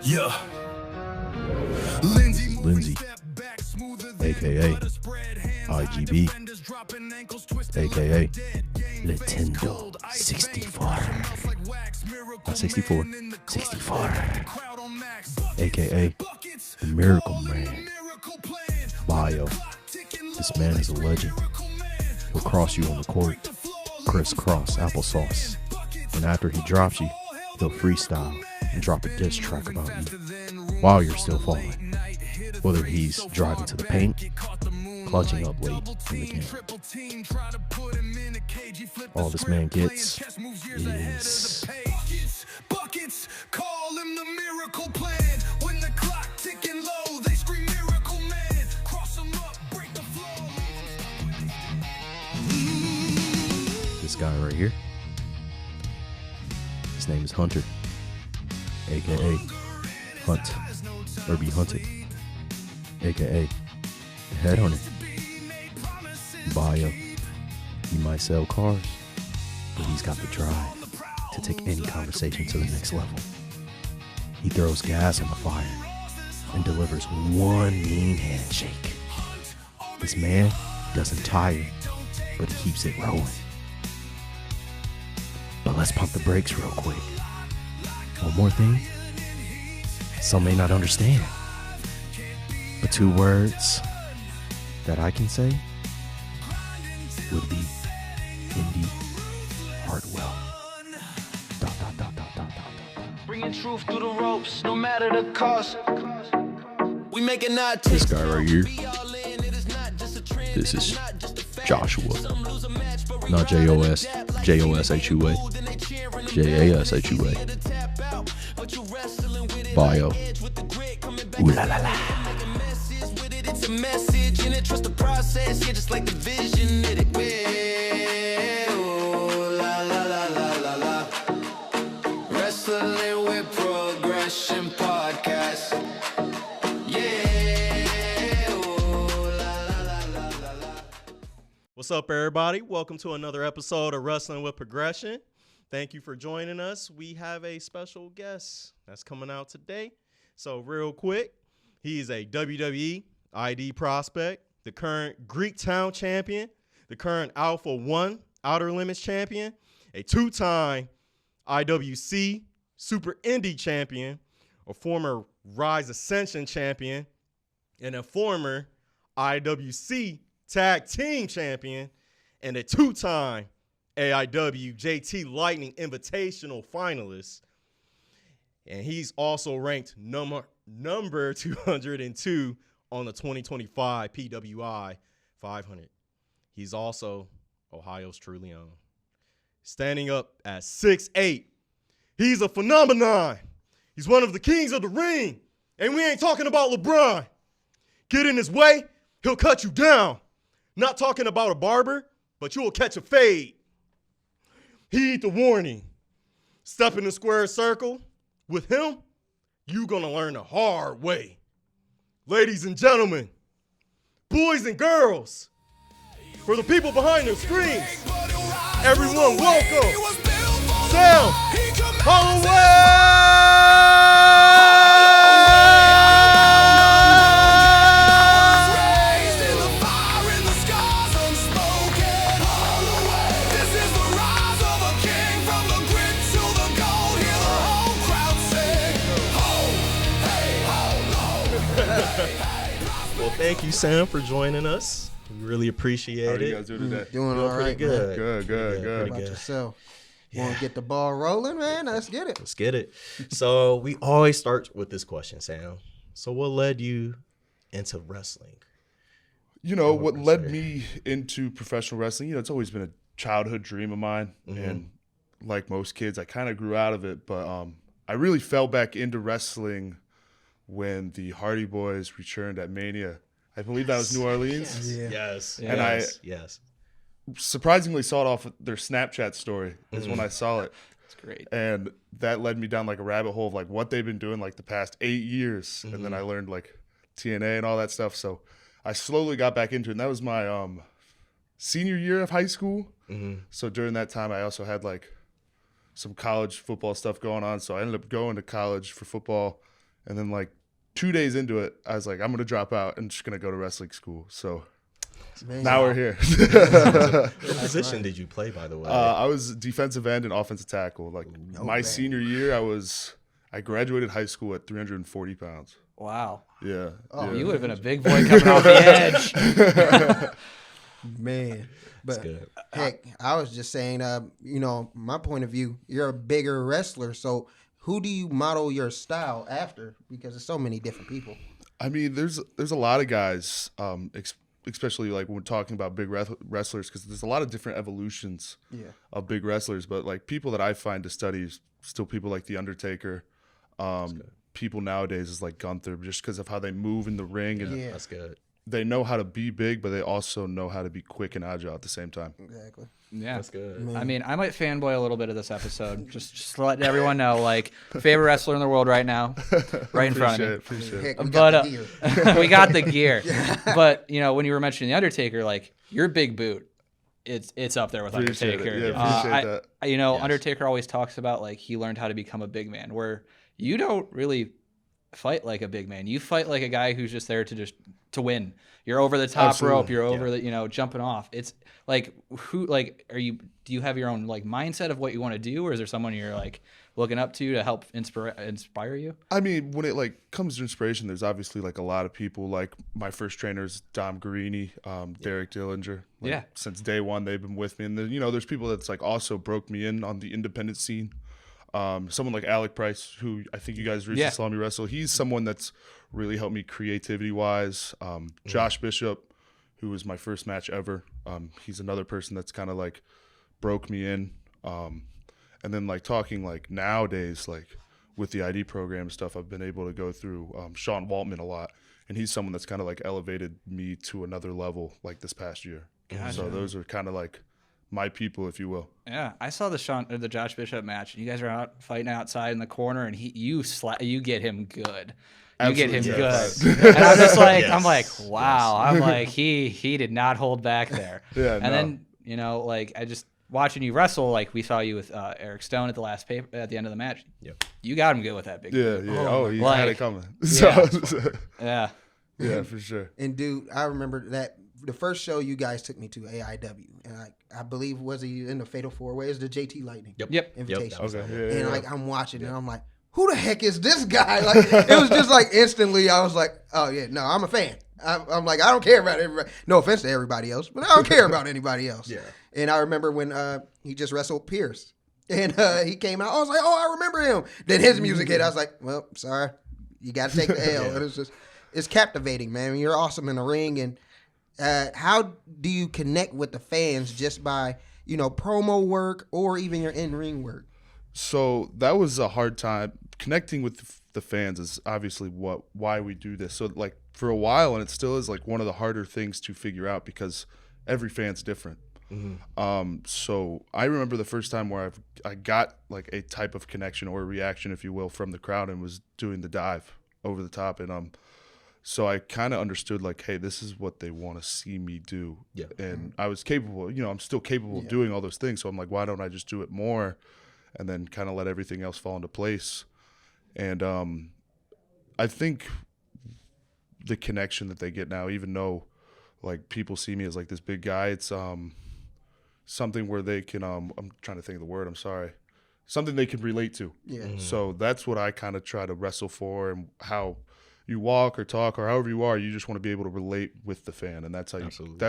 Yeah. Lindsay, aka IGB, aka Nintendo 64. Not 64, 64. Aka the Miracle Man. Bio. This man is a legend. He'll cross you on the court, crisscross applesauce. And after he drops you, he'll freestyle and drop a diss track about you while you're still falling. Whether he's driving to the paint, clutching up late in the game. All this man gets is call him the miracle plan. When the clock ticking low, they scream miracle man. Cross him up, break the flow. this guy right here. His name is Hunter, aka Hunt, or Be Hunted, aka the Headhunter. Bio, he might sell cars, but he's got the drive to take any conversation to the next level. He throws gas on the fire and delivers one mean handshake. This man doesn't tire, but he keeps it rolling. But let's pump the brakes real quick. One more thing. Some may not understand, but two words that I can say would be Indy Hartwell. Bringing truth through the ropes, no matter the cost. We making that This guy right here. This is Joshua. Not J-O-S, J-O-S-H-U-A. J-A-S-H-U-A. Bio. Ooh la la la. It's a message and it trust the process, yeah, just like the vision that it will. La la la la la la. Wrestling with Progression podcast. Yeah. La la la la la la. What's up, everybody? Welcome to another episode of Wrestling with Progression. Thank you for joining us. We have a special guest that's coming out today. So real quick, he is a WWE ID prospect, the current Greek Town champion, the current Alpha 1 Outer Limits champion, a two-time IWC Super Indie champion, a former Rise Ascension champion, and a former IWC Tag Team champion, and a two-time AIW JT Lightning Invitational finalist. And he's also ranked number 202 on the 2025 PWI 500. He's also Ohio's truly own. Standing up at 6'8", he's a phenomenon. He's one of the kings of the ring. And we ain't talking about LeBron. Get in his way, he'll cut you down. Not talking about a barber, but you will catch a fade. Heed the warning. Step in the square circle. With him, you're going to learn the hard way. Ladies and gentlemen, boys and girls, for the people behind the screens, everyone welcome Sam Holloway! Well, thank you, Sam, for joining us. We really appreciate How it. are you guys doing today? Doing all right, good. man. Good. How about good. yourself? Yeah. Want to get the ball rolling, man? Let's get it. Let's get it. So we always start with this question, Sam. So what led you into wrestling? You know, what led me into professional wrestling, it's always been a childhood dream of mine. Mm-hmm. And like most kids, I kind of grew out of it. But I really fell back into wrestling when the Hardy Boys returned at Mania. I believe that was New Orleans. Yeah. Yes. And yes. Surprisingly saw it off their Snapchat story is when I saw it. That's great. And that led me down like a rabbit hole of like what they've been doing like the past 8 years. And then I learned like TNA and all that stuff. So I slowly got back into it. And that was my senior year of high school. So during that time, I also had like some college football stuff going on. So I ended up going to college for football. And then like 2 days into it, I was like, I'm gonna drop out and just gonna go to wrestling school. So now we're here. What position did you play, by the way? I was defensive end and offensive tackle. Like my senior year, I graduated high school at 340 pounds. Wow. Yeah. Oh, you would have been a big boy coming off the edge. Man. But good. heck, I was just saying, my point of view, you're a bigger wrestler. So who do you model your style after? Because there's so many different people. I mean, there's a lot of guys, especially like when we're talking about big wrestlers, because there's a lot of different evolutions of big wrestlers. But like people that I find to study is still people like The Undertaker. People nowadays is like Gunther, just because of how they move in the ring. And That's good. they know how to be big, but they also know how to be quick and agile at the same time. Exactly. Yeah, That's good. Man. I mean, I might fanboy a little bit of this episode, just to let everyone know, like, favorite wrestler in the world right now, right in front of me. Appreciate it. Heck, we But got the gear. we got the gear. But when you were mentioning the Undertaker, like your big boot, it's up there with Appreciate Undertaker. it. Yeah, appreciate that. Yes. Undertaker always talks about like he learned how to become a big man, where you don't really fight like a big man. You fight like a guy who's just there to win. You're over the top Absolutely. rope. You're over the jumping off. It's like do you have your own like mindset of what you want to do, or is there someone you're like looking up to help inspire you? I mean, when it like comes to inspiration, there's obviously like a lot of people. Like my first trainers, Garini, Derek Dillinger. Like, since day one, they've been with me. And then, there's people that's like also broke me in on the independent scene. Someone like Alec Price, who I think you guys recently saw me wrestle. He's someone that's really helped me creativity wise. Josh Bishop, who was my first match ever. He's another person that's kind of like broke me in. And then like talking like nowadays, like with the ID program and stuff, I've been able to go through Sean Waltman a lot. And he's someone that's kind of like elevated me to another level like this past year. Gotcha. So those are kind of like my people, if you will. Yeah, I saw the Josh Bishop match. You guys are out fighting outside in the corner, and you get him good. You get him Absolutely, good, and I'm just like, I'm like, wow. I'm like, he did not hold back there. Then like I just watching you wrestle, like we saw you with Eric Stone at the last at the end of the match. Yep. You got him good with that big. He like, had it coming. Yeah. Yeah, for sure. And dude, I remember that the first show you guys took me to, AIW, and I believe was he in the Fatal 4-Way? Is the JT Lightning? Yep. Invitation. Okay. And like I'm watching, and I'm like, who the heck is this guy? Like it was just like instantly, I was like, oh yeah, no, I'm a fan. I'm like, I don't care about everybody. No offense to everybody else, but I don't care about anybody else. Yeah. And I remember when he just wrestled Pierce, and he came out. I was like, oh, I remember him. Then his music hit. I was like, well, sorry, you got to take the L. And it's captivating, man. You're awesome in the ring. And how do you connect with the fans just by promo work or even your in-ring work? So that was a hard time. Connecting with the fans is obviously why we do this. So like for a while, and it still is like one of the harder things to figure out because every fan's different. Mm-hmm. So I remember the first time where I got like a type of connection or a reaction, if you will, from the crowd, and was doing the dive over the top. And so I kind of understood like, hey, this is what they want to see me do. Yeah. And I was capable, I'm still capable of doing all those things. So I'm like, why don't I just do it more and then kind of let everything else fall into place? And I think the connection that they get now, even though like people see me as like this big guy, it's something where they can I'm trying to think of the word, I'm sorry. Something they can relate to. Yeah. Mm-hmm. So that's what I kind of try to wrestle for, and how you walk or talk or however you are, you just want to be able to relate with the fan, and that's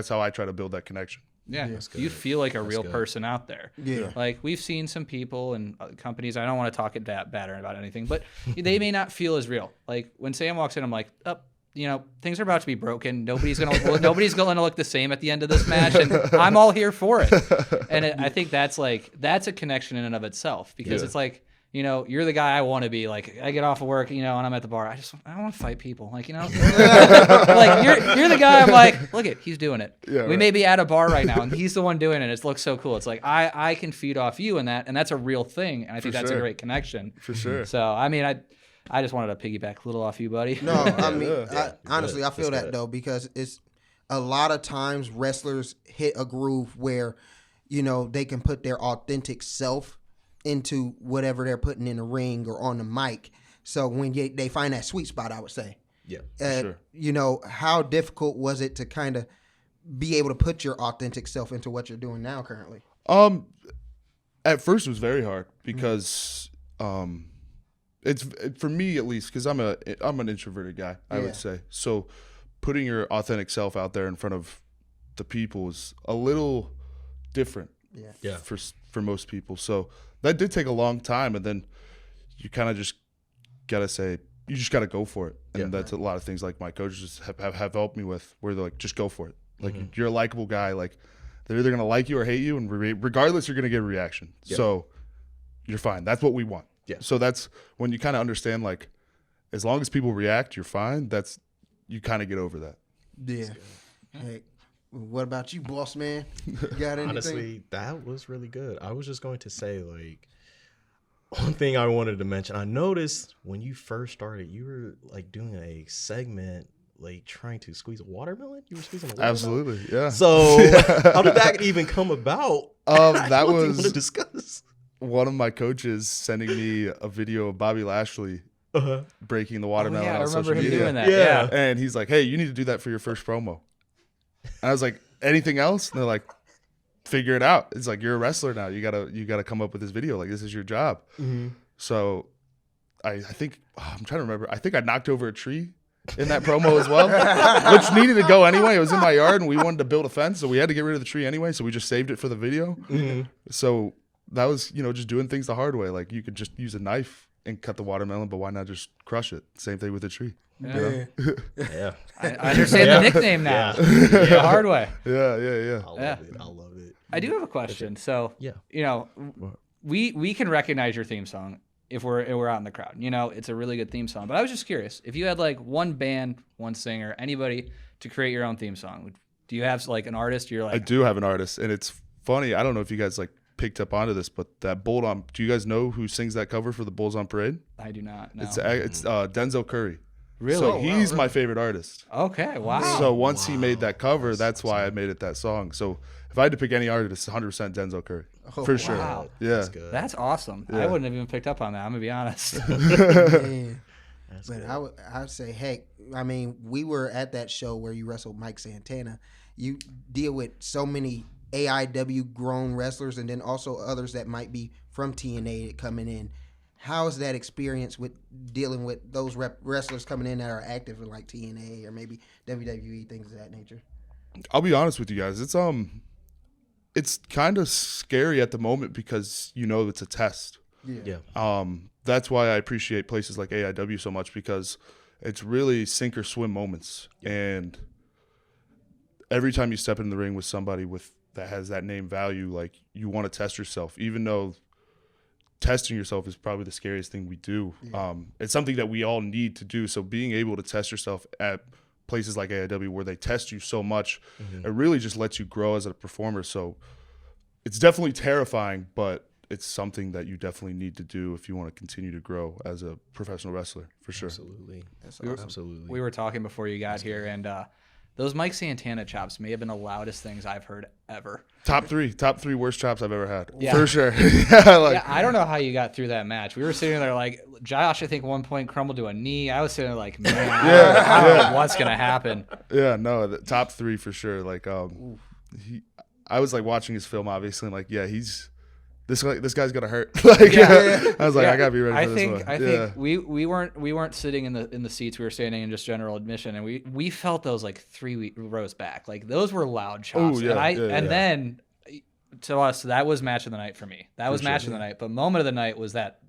how I try to build that connection. Yeah, you feel like a real person out there. Yeah. Like we've seen some people and companies, I don't want to talk it that bad or about anything, but they may not feel as real. Like when Sam walks in, I'm like, things are about to be broken. Nobody's gonna look the same at the end of this match, and I'm all here for it. And I think that's a connection in and of itself, because it's like, you're the guy I want to be. Like I get off of work, and I'm at the bar. I want to fight people. Like, like you're the guy. I'm like, look he's doing it. Yeah, we may be at a bar right now, and he's the one doing it. It looks so cool. It's like I can feed off you in that, and that's a real thing. And I think that's a great connection. For sure. So I mean, I just wanted to piggyback a little off you, buddy. No, I mean, honestly, I feel that though, because it's a lot of times wrestlers hit a groove where, they can put their authentic self into whatever they're putting in the ring or on the mic. So when they find that sweet spot, I would say. Yeah. Sure. You know, how difficult was it to kind of be able to put your authentic self into what you're doing now currently? At first it was very hard because it's for me at least, because I'm an introverted guy, I would say. So putting your authentic self out there in front of the people is a little different for most people. So that did take a long time, and then you kind of just gotta say, you just gotta go for it. And that's a lot of things like my coaches have helped me with, where they're like, just go for it. Like you're a likable guy. Like they're either gonna like you or hate you, and regardless, you're gonna get a reaction. Yeah. So you're fine. That's what we want. Yeah. So that's when you kind of understand, like, as long as people react, you're fine. That's, you kind of get over that. Yeah. Hey, what about you, boss man? You got anything? Honestly, that was really good. I was just going to say, like, one thing I wanted to mention. I noticed when you first started, you were like doing a segment, like trying to squeeze a watermelon. You were squeezing a watermelon. Absolutely, yeah. So how did that even come about? That what do you was want to discuss. One of my coaches sending me a video of Bobby Lashley breaking the watermelon on social media. Doing that. Yeah. And he's like, "Hey, you need to do that for your first promo." And I was like, "Anything else?" And they're like, "Figure it out. It's like, you're a wrestler now. You gotta come up with this video. Like, this is your job." So I think I'm trying to remember. I think I knocked over a tree in that promo as well, which needed to go anyway. It was in my yard, and we wanted to build a fence, so we had to get rid of the tree anyway. So we just saved it for the video. So that was, just doing things the hard way. Like, you could just use a knife and cut the watermelon, but why not just crush it? Same thing with the tree. Yeah. Yeah. I understand the nickname now. The hard way. Yeah. I love it. I do have a question. So, Yeah. we can recognize your theme song if we're out in the crowd. It's a really good theme song. But I was just curious, if you had like one band, one singer, anybody to create your own theme song, do you have like an artist you're like? I do have an artist, and it's funny. I don't know if you guys like picked up onto this, but that Bull on. Do you guys know who sings that cover for the Bulls on Parade? I do not. No. It's Denzel Curry. Really? So he's my favorite artist. Okay. Wow. So once he made that cover, that's why I made it that song. So if I had to pick any artist, 100% Denzel Curry. For sure. Wow. Yeah. That's awesome. Yeah. I wouldn't have even picked up on that. I'm gonna be honest. But I would say, hey, I mean, we were at that show where you wrestled Mike Santana. You deal with so many AIW grown wrestlers, and then also others that might be from TNA coming in. How's that experience with dealing with those wrestlers coming in that are active in like TNA or maybe WWE, things of that nature? I'll be honest with you guys. It's kind of scary at the moment because it's a test. Yeah. That's why I appreciate places like AIW so much, because it's really sink or swim moments. And every time you step in the ring with somebody that has that name value, like, you want to test yourself, even though testing yourself is probably the scariest thing we do. Yeah. It's something that we all need to do. So being able to test yourself at places like AIW where they test you so much, it really just lets you grow as a performer. So it's definitely terrifying, but it's something that you definitely need to do if you want to continue to grow as a professional wrestler, for sure. Absolutely. Absolutely. We were talking before you got here, and those Mike Santana chops may have been the loudest things I've heard ever. Top three worst chops I've ever had. Yeah. For sure. I don't know how you got through that match. We were sitting there like, Josh, I think at one point crumbled to a knee. I was sitting there like, man, I don't know what's going to happen. Yeah, no, the top three for sure. Like, I was like watching his film, obviously, and like, this guy's gonna hurt. I was like, I gotta be ready for this one. I think we weren't sitting in the seats. We were standing in just general admission, and we felt those like 3 rows back. Like, those were loud chops. Ooh, and then to us, that was match of the night for me. That was match of the night. But moment of the night was that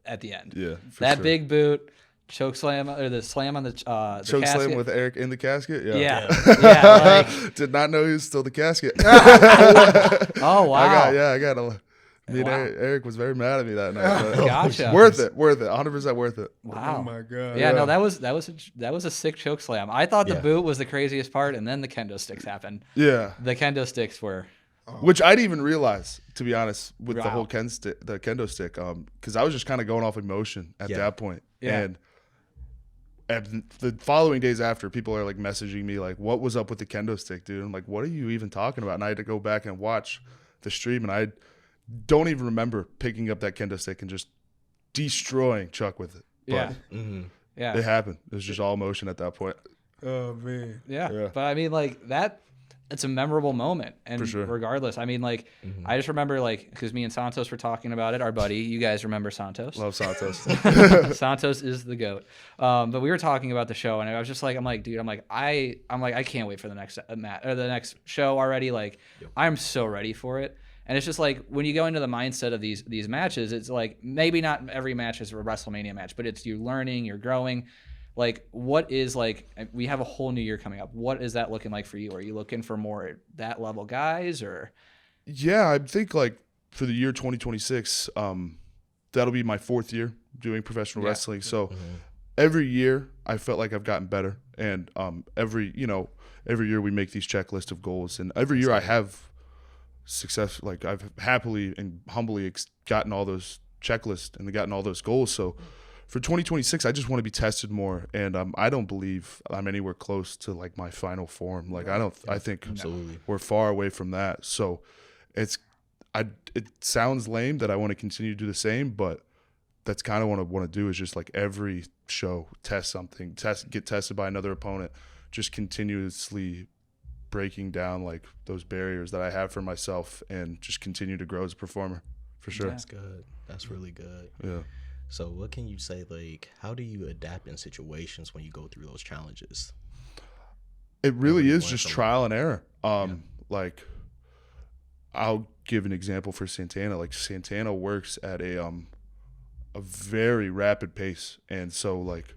at the end. Yeah, that big boot. Choke slam, or the slam on the choke casket. Slam with Eric in the casket. Yeah. Like, did not know he was still the casket. Oh wow! I got a. Me and Eric was very mad at me that night. Gotcha. Worth it, 100% worth it. Wow. Oh my god. Yeah, no, that was a sick choke slam. I thought the boot was the craziest part, and then the kendo sticks happened. Yeah. The kendo sticks were. Which I didn't even realize, to be honest, with the whole kendo stick, because I was just kind of going off emotion at that point. Yeah. And the following days after, people are like messaging me like, "What was up with the kendo stick, dude?" I'm like, "What are you even talking about?" And I had to go back and watch the stream, and I don't even remember picking up that kendo stick and just destroying Chuck with it. Yeah. But Yeah. it happened. It was just all emotion at that point. Oh man. Yeah. But I mean, like that, it's a memorable moment. And For sure. regardless, I mean, like, I just remember, like, because me and Santos were talking about it, our buddy, you guys remember Santos? Love Santos. Santos is the GOAT. But we were talking about the show, and I was just like, I'm like, dude, I can't wait for the next the next show already. Like, I'm so ready for it. And it's just like when you go into the mindset of these matches, it's like maybe not every match is a WrestleMania match, but it's you learning, you're growing. Like, what is, like, we have a whole new year coming up. What is that looking like for you? Are you looking for more that level guys, or? Yeah, I think, like, for the year 2026, that'll be my 4th year doing professional wrestling. So every year I felt like I've gotten better. And every year we make these checklists of goals. And every year I have success. Like, I've happily and humbly gotten all those checklists and gotten all those goals. So for 2026, I just want to be tested more, and I don't believe I'm anywhere close to, like, my final form. Like, I think we're far away from that. So it sounds lame that I want to continue to do the same, but that's kind of what I want to do is just, like, every show test something, get tested by another opponent, just continuously breaking down, like, those barriers that I have for myself and just continue to grow as a performer, for sure. That's good. That's really good. Yeah. So what can you say, like, how do you adapt in situations when you go through those challenges? It really is just trial and error. Like, I'll give an example for Santana. Like, Santana works at a very rapid pace. And so, like,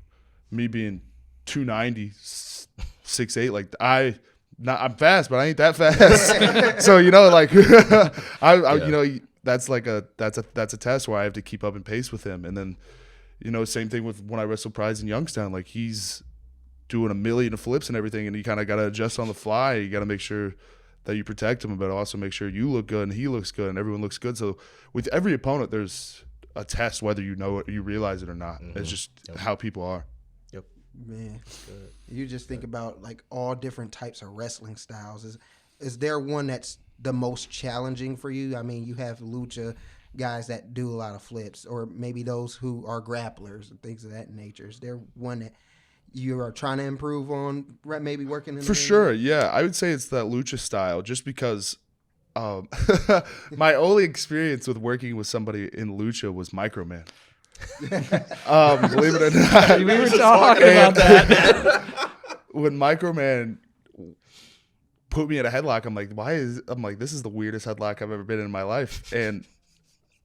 me being 290, 6'8", like, I'm fast, but I ain't that fast. So, you know, like, you know, that's a test where I have to keep up in pace with him. And then, you know, same thing with when I wrestled Prize in Youngstown. Like, he's doing a million of flips and everything, and you kind of got to adjust on the fly. You got to make sure that you protect him, but also make sure you look good and he looks good and everyone looks good. So with every opponent, there's a test whether you know it or you realize it or not. It's just how people are. Yep. Man, you just think about, like, all different types of wrestling styles. Is there one that's the most challenging for you? I mean, you have lucha guys that do a lot of flips, or maybe those who are grapplers and things of that nature. Is there one that you are trying to improve on, maybe working in? For sure, yeah. I would say it's that lucha style, just because my only experience with working with somebody in lucha was Microman. Believe it or not. We were talking about that. When Microman put me in a headlock, I'm like, this is the weirdest headlock I've ever been in my life. And,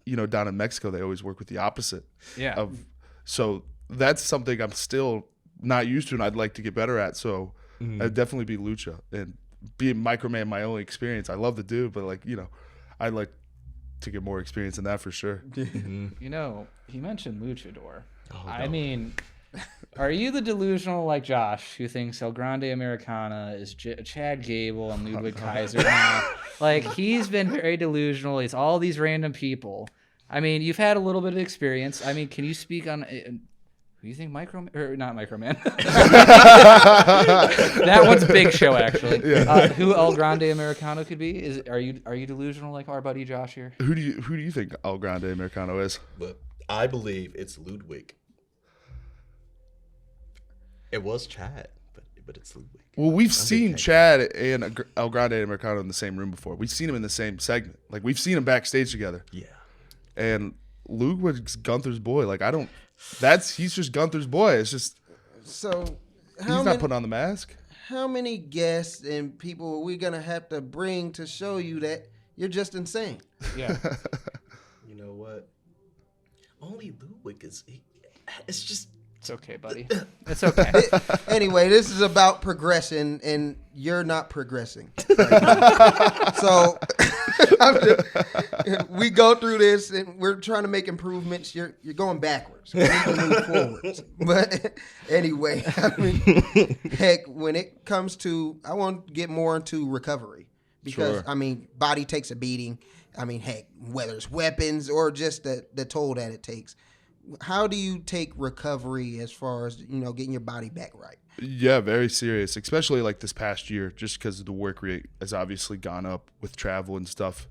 you know, down in Mexico, they always work with the opposite. Yeah. So that's something I'm still not used to and I'd like to get better at. So I'd definitely be lucha. And being Microman, my only experience, I love the dude, but, like, you know, I'd like to get more experience in that for sure. You know, he mentioned luchador. I mean, are you the delusional like Josh who thinks El Grande Americana is Chad Gable and Ludwig Kaiser now? Like, he's been very delusional. It's all these random people. I mean, you've had a little bit of experience. I mean, can you speak on who you think Microman, or not Microman? That one's Big Show, actually. Yeah. Who El Grande Americano could be? Are you delusional like our buddy Josh here? Who do you think El Grande Americano is? But I believe it's Ludwig. It was Chad, but it's Ludwig. Well, we've seen Chad and El Grande Americano in the same room before. We've seen him in the same segment. Like, we've seen him backstage together. Yeah. And Ludwig's Gunther's boy. Like, he's just Gunther's boy. It's just, so he's not putting on the mask. How many guests and people are we gonna have to bring to show you that you're just insane? Yeah. You know what? Only Ludwig is. It's just. It's okay, buddy. It's okay. Anyway, this is about progression, and you're not progressing. So we go through this, and we're trying to make improvements. You're going backwards. We need to move forwards. But anyway, I mean, heck, when it comes to, I want to get more into recovery because, Sure. I mean, body takes a beating. I mean, heck, whether it's weapons or just the toll that it takes. How do you take recovery as far as, you know, getting your body back right? Yeah, very serious, especially like this past year, just because the work rate has obviously gone up with travel and stuff.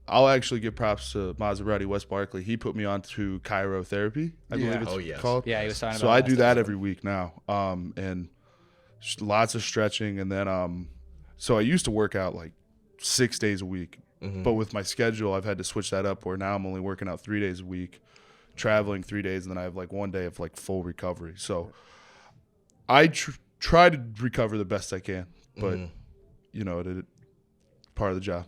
I'll actually give props to Maserati West Barkley. He put me on to chirotherapy, I believe it's called. Yeah, he was talking about So I do that every week now, and lots of stretching. And then, so I used to work out like 6 days a week. But with my schedule, I've had to switch that up where now I'm only working out 3 days a week, traveling 3 days, and then I have like 1 day of like full recovery. So I try to recover the best I can, but you know, it part of the job.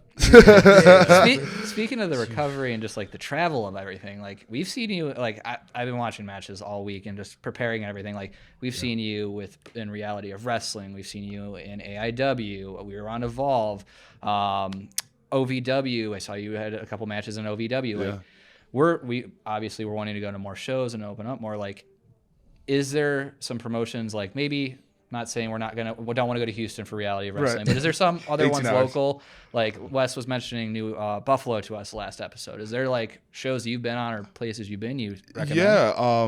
Speaking of the recovery and just like the travel of everything, like we've seen you, like I've been watching matches all week and just preparing and everything. Like we've seen you in Reality of Wrestling. We've seen you in AIW. We were on Evolve. OVW. I saw you had a couple matches in OVW. Like we obviously we're wanting to go to more shows and open up more. Like, is there some promotions like maybe? Not saying we don't want to go to Houston for Reality of Wrestling, but is there some other ones local? Like Wes was mentioning New Buffalo to us last episode. Is there like shows you've been on or places you've been you recommend? Yeah,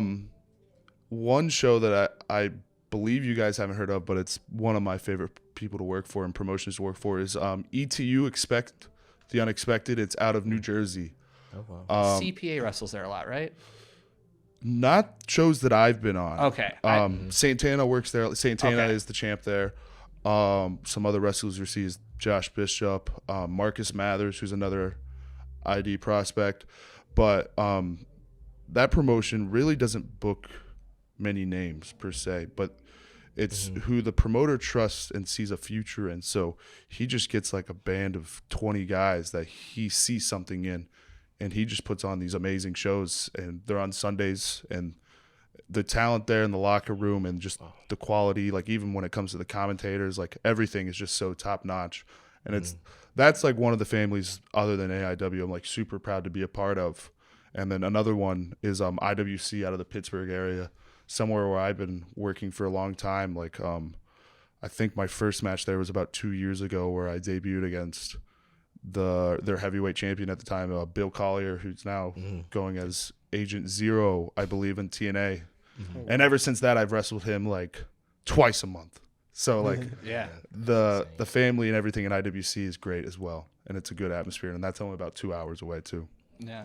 one show that I believe you guys haven't heard of, but it's one of my favorite people to work for and promotions to work for is ETU Expect the Unexpected. It's out of New Jersey. Oh, wow. CPA wrestles there a lot, right? Not shows that I've been on. Okay. Santana works there. Santana is the champ there. Some other wrestlers you see is Josh Bishop, Marcus Mathers, who's another ID prospect. But that promotion really doesn't book many names per se, but it's who the promoter trusts and sees a future in. So he just gets like a band of 20 guys that he sees something in. And he just puts on these amazing shows, and they're on Sundays. And the talent there in the locker room and just the quality, like even when it comes to the commentators, like everything is just so top notch. And that's like one of the families other than AIW I'm like super proud to be a part of. And then another one is IWC out of the Pittsburgh area, somewhere where I've been working for a long time. Like I think my first match there was about 2 years ago where I debuted against their heavyweight champion at the time, Bill Collier, who's now going as Agent Zero, I believe, in TNA. And ever since that, I've wrestled him like twice a month. So like the family and everything in IWC is great as well, and it's a good atmosphere, and that's only about 2 hours away too. Yeah,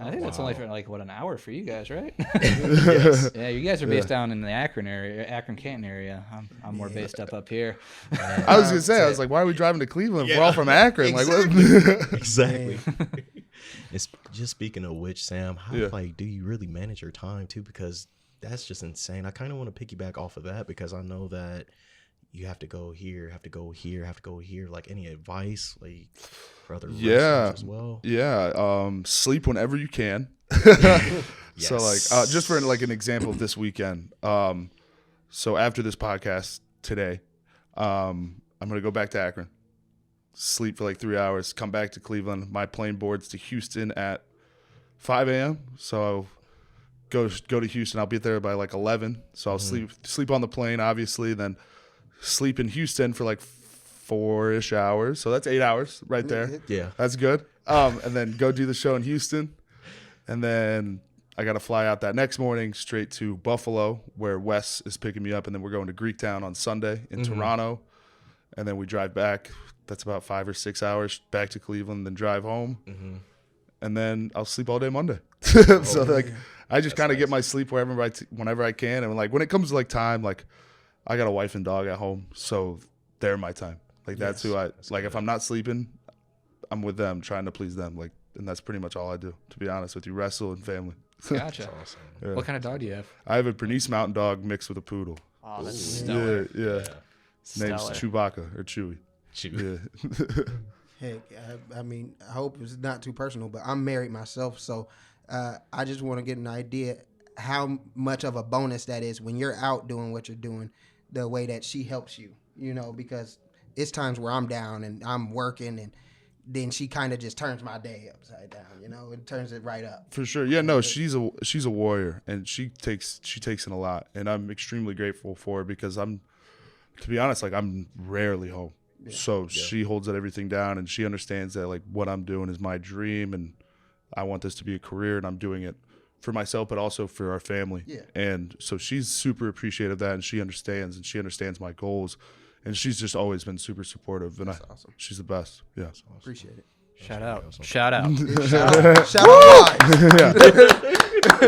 I think that's only for like an hour for you guys, right? Yes. Yeah, you guys are based down in the Akron area, Akron-Canton area. I'm more based up here. I was gonna say, I was like, why are we driving to Cleveland? We're all from Akron. Exactly. Like, what? Exactly. It's just speaking of which, Sam, how like do you really manage your time too? Because that's just insane. I kind of want to piggyback off of that because I know that you have to go here, have to go here, have to go here. Like any advice, like for other wrestlers as well? Yeah. Sleep whenever you can. So like, just for like an example of this weekend. So after this podcast today, I'm gonna go back to Akron, sleep for like 3 hours, come back to Cleveland. My plane boards to Houston at 5 a.m. So go to Houston. I'll be there by like 11. So I'll sleep on the plane, obviously, then sleep in Houston for like 4-ish hours. So that's 8 hours right there. Yeah. That's good. And then go do the show in Houston. And then I got to fly out that next morning straight to Buffalo, where Wes is picking me up. And then we're going to Greektown on Sunday in Toronto. And then we drive back. That's about 5 or 6 hours back to Cleveland, then drive home. And then I'll sleep all day Monday. So like, I just kind of get my sleep whenever I can. And like, when it comes to like time, like I got a wife and dog at home. So they're my time. Like that's who that's like, good. If I'm not sleeping, I'm with them, trying to please them. Like, and that's pretty much all I do, to be honest with you. Wrestle and family. Gotcha. Awesome. Yeah. What kind of dog do you have? I have a Bernese Mountain Dog mixed with a poodle. Oh, that's stellar. Yeah. Name's Stellar. Chewbacca or Chewy. Yeah. Heck, I mean, I hope it's not too personal, but I'm married myself, so I just want to get an idea how much of a bonus that is when you're out doing what you're doing, the way that she helps you, you know, because it's times where I'm down and I'm working, and then she kind of just turns my day upside down, you know, and turns it right up. For sure. Yeah, no, she's a warrior, and she takes in a lot, and I'm extremely grateful for her because to be honest, like I'm rarely home. Yeah. So she holds everything down, and she understands that like what I'm doing is my dream, and I want this to be a career, and I'm doing it for myself, but also for our family. Yeah. And so she's super appreciative of that, and she understands my goals, and she's just always been super supportive, and That's awesome. She's the best. Yeah. Appreciate it. Shout out. Shout out. Shout out wives.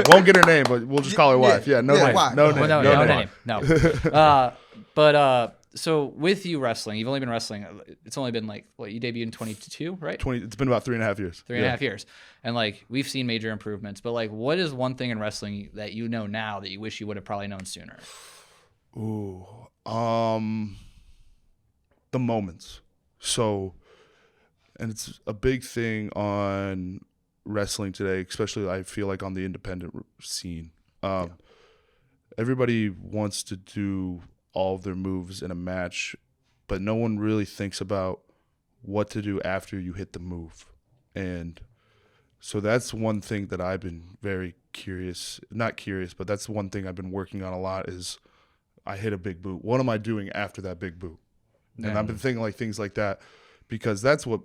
Won't get her name, but we'll just call her wife. Yeah, no name. wife. No name. Well, No no name. name. No. But so with you wrestling, you've only been wrestling. It's only been like what you debuted in 22, right? It's been about 3.5 years. 3.5 years, and like we've seen major improvements. But like, what is one thing in wrestling that you know now that you wish you would have probably known sooner? Ooh, the moments. So, and it's a big thing on wrestling today, especially I feel like on the independent scene. Everybody wants to do all of their moves in a match, but no one really thinks about what to do after you hit the move. And so that's one thing that I've been very not curious, but that's one thing I've been working on a lot is I hit a big boot. What am I doing after that big boot? And I've been thinking like things like that because that's what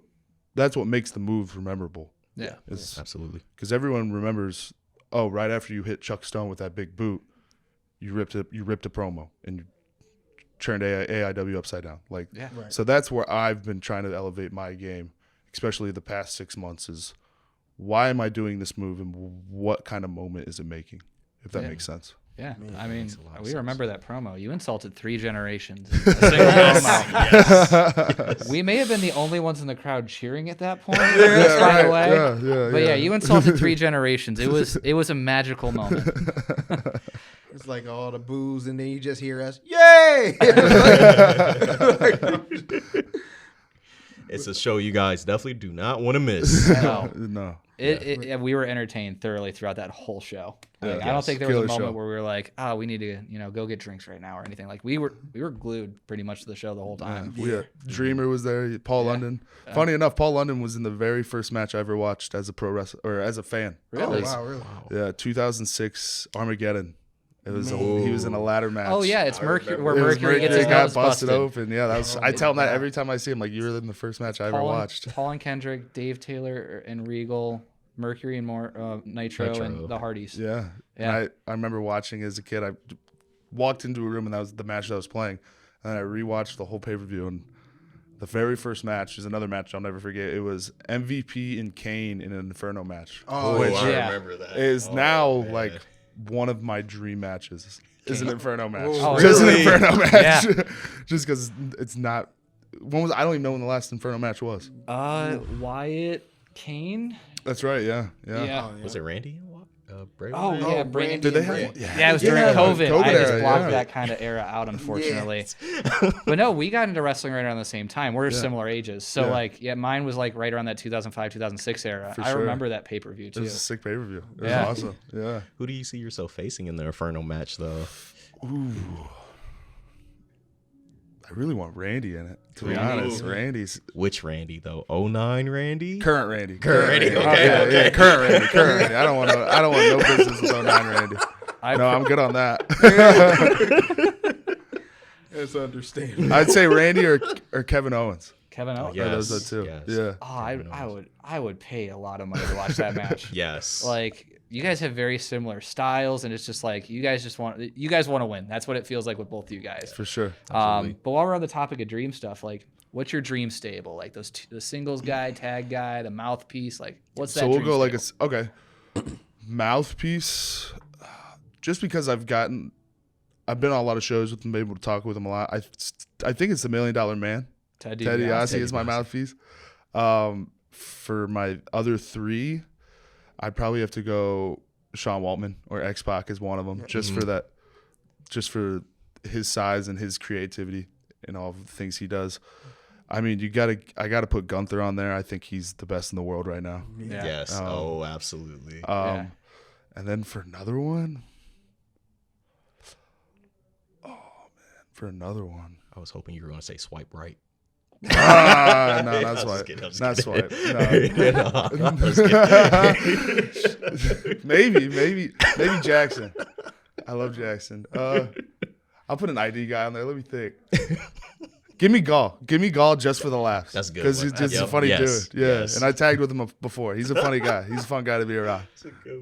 makes the move memorable. Yeah, absolutely. Because everyone remembers, oh, right after you hit Chuck Stone with that big boot, you ripped a promo and you turned AIW upside down. Like, so that's where I've been trying to elevate my game, especially the past 6 months. Is why am I doing this move and what kind of moment is it making? If that makes sense. Yeah, I mean, we remember that promo. You insulted 3 generations in a single promo. We may have been the only ones in the crowd cheering at that point. Just by the way, but yeah, you insulted 3 generations. It was a magical moment. It's like all the boos, and then you just hear us, yay! It's a show you guys definitely do not want to miss. No. We were entertained thoroughly throughout that whole show. Like, I don't think there was a moment where we were like, "Oh, we need to, go get drinks right now" or anything. Like we were glued pretty much to the show the whole time. Dreamer was there. Paul London. Funny enough, Paul London was in the very first match I ever watched as a pro wrestler or as a fan. Really? Oh, wow, really? Yeah, 2006 Armageddon. He was in a ladder match. Oh yeah, it's Mercury. Where It was Mercury gets his got nose busted busted open. Yeah, that was. I tell him that every time I see him. Like, you were in the first match I ever watched. Paul and Kendrick, Dave Taylor and Regal, Mercury and Nitro and the Hardys. Yeah. And I remember watching as a kid. I walked into a room and that was the match that I was playing, and I rewatched the whole pay-per-view. And the very first match is another match I'll never forget. It was MVP and Kane in an Inferno match. Oh, which I remember that. is now like one of my dream matches. Is an Inferno match. Oh, just really? an Inferno match. Yeah. Just because it's not. I don't even know when the last Inferno match was. Wyatt Kane. That's right. Yeah. Was it Randy? Bray Oh Wyatt? yeah, Brandon. Did they have? Yeah, it was during COVID. COVID I just era, blocked that kind of era out, unfortunately. But no, we got into wrestling right around the same time. We're similar ages, so mine was like right around that 2005, 2006 era. I remember that pay-per-view too. It was a sick pay-per-view. It was awesome. Yeah. Who do you see yourself facing in the Inferno match, though? Ooh. I really want Randy in it, to be honest. Randy's Which Randy though? 09 Randy? current Randy. Randy. Okay. Yeah, current Randy. I don't want no business with 09 Randy. I'm good on that. That's understandable. I'd say Randy or Kevin Owens. Kevin Owens. Or those are two. Yes. Yeah. Oh, I would pay a lot of money to watch that match. Yes. Like, you guys have very similar styles, and it's just like you guys want to win. That's what it feels like with both of you guys. For sure. But while we're on the topic of dream stuff, like, what's your dream stable? Like the singles guy, tag guy, the mouthpiece. Like, what's that? So we'll dream go stable? like mouthpiece. Just because I've been on a lot of shows with him, able to talk with him a lot. I think it's the $1 Million Man. Ted DiBiase is my mouthpiece. For my other 3, I'd probably have to go Sean Waltman or X-Pac is one of them, just for his size and his creativity and all the things he does. I mean, I gotta put Gunther on there. I think he's the best in the world right now. Yeah. Yes. Absolutely. And then for another one, I was hoping you were going to say Swipe Right. no, not Swipe. Not Swipe. No. Maybe Jackson. I love Jackson. I'll put an ID guy on there. Let me think. Give me Gall just for the laughs. That's good. Because he's just a funny dude. Yeah, yes. And I tagged with him before. He's a funny guy. He's a fun guy to be around.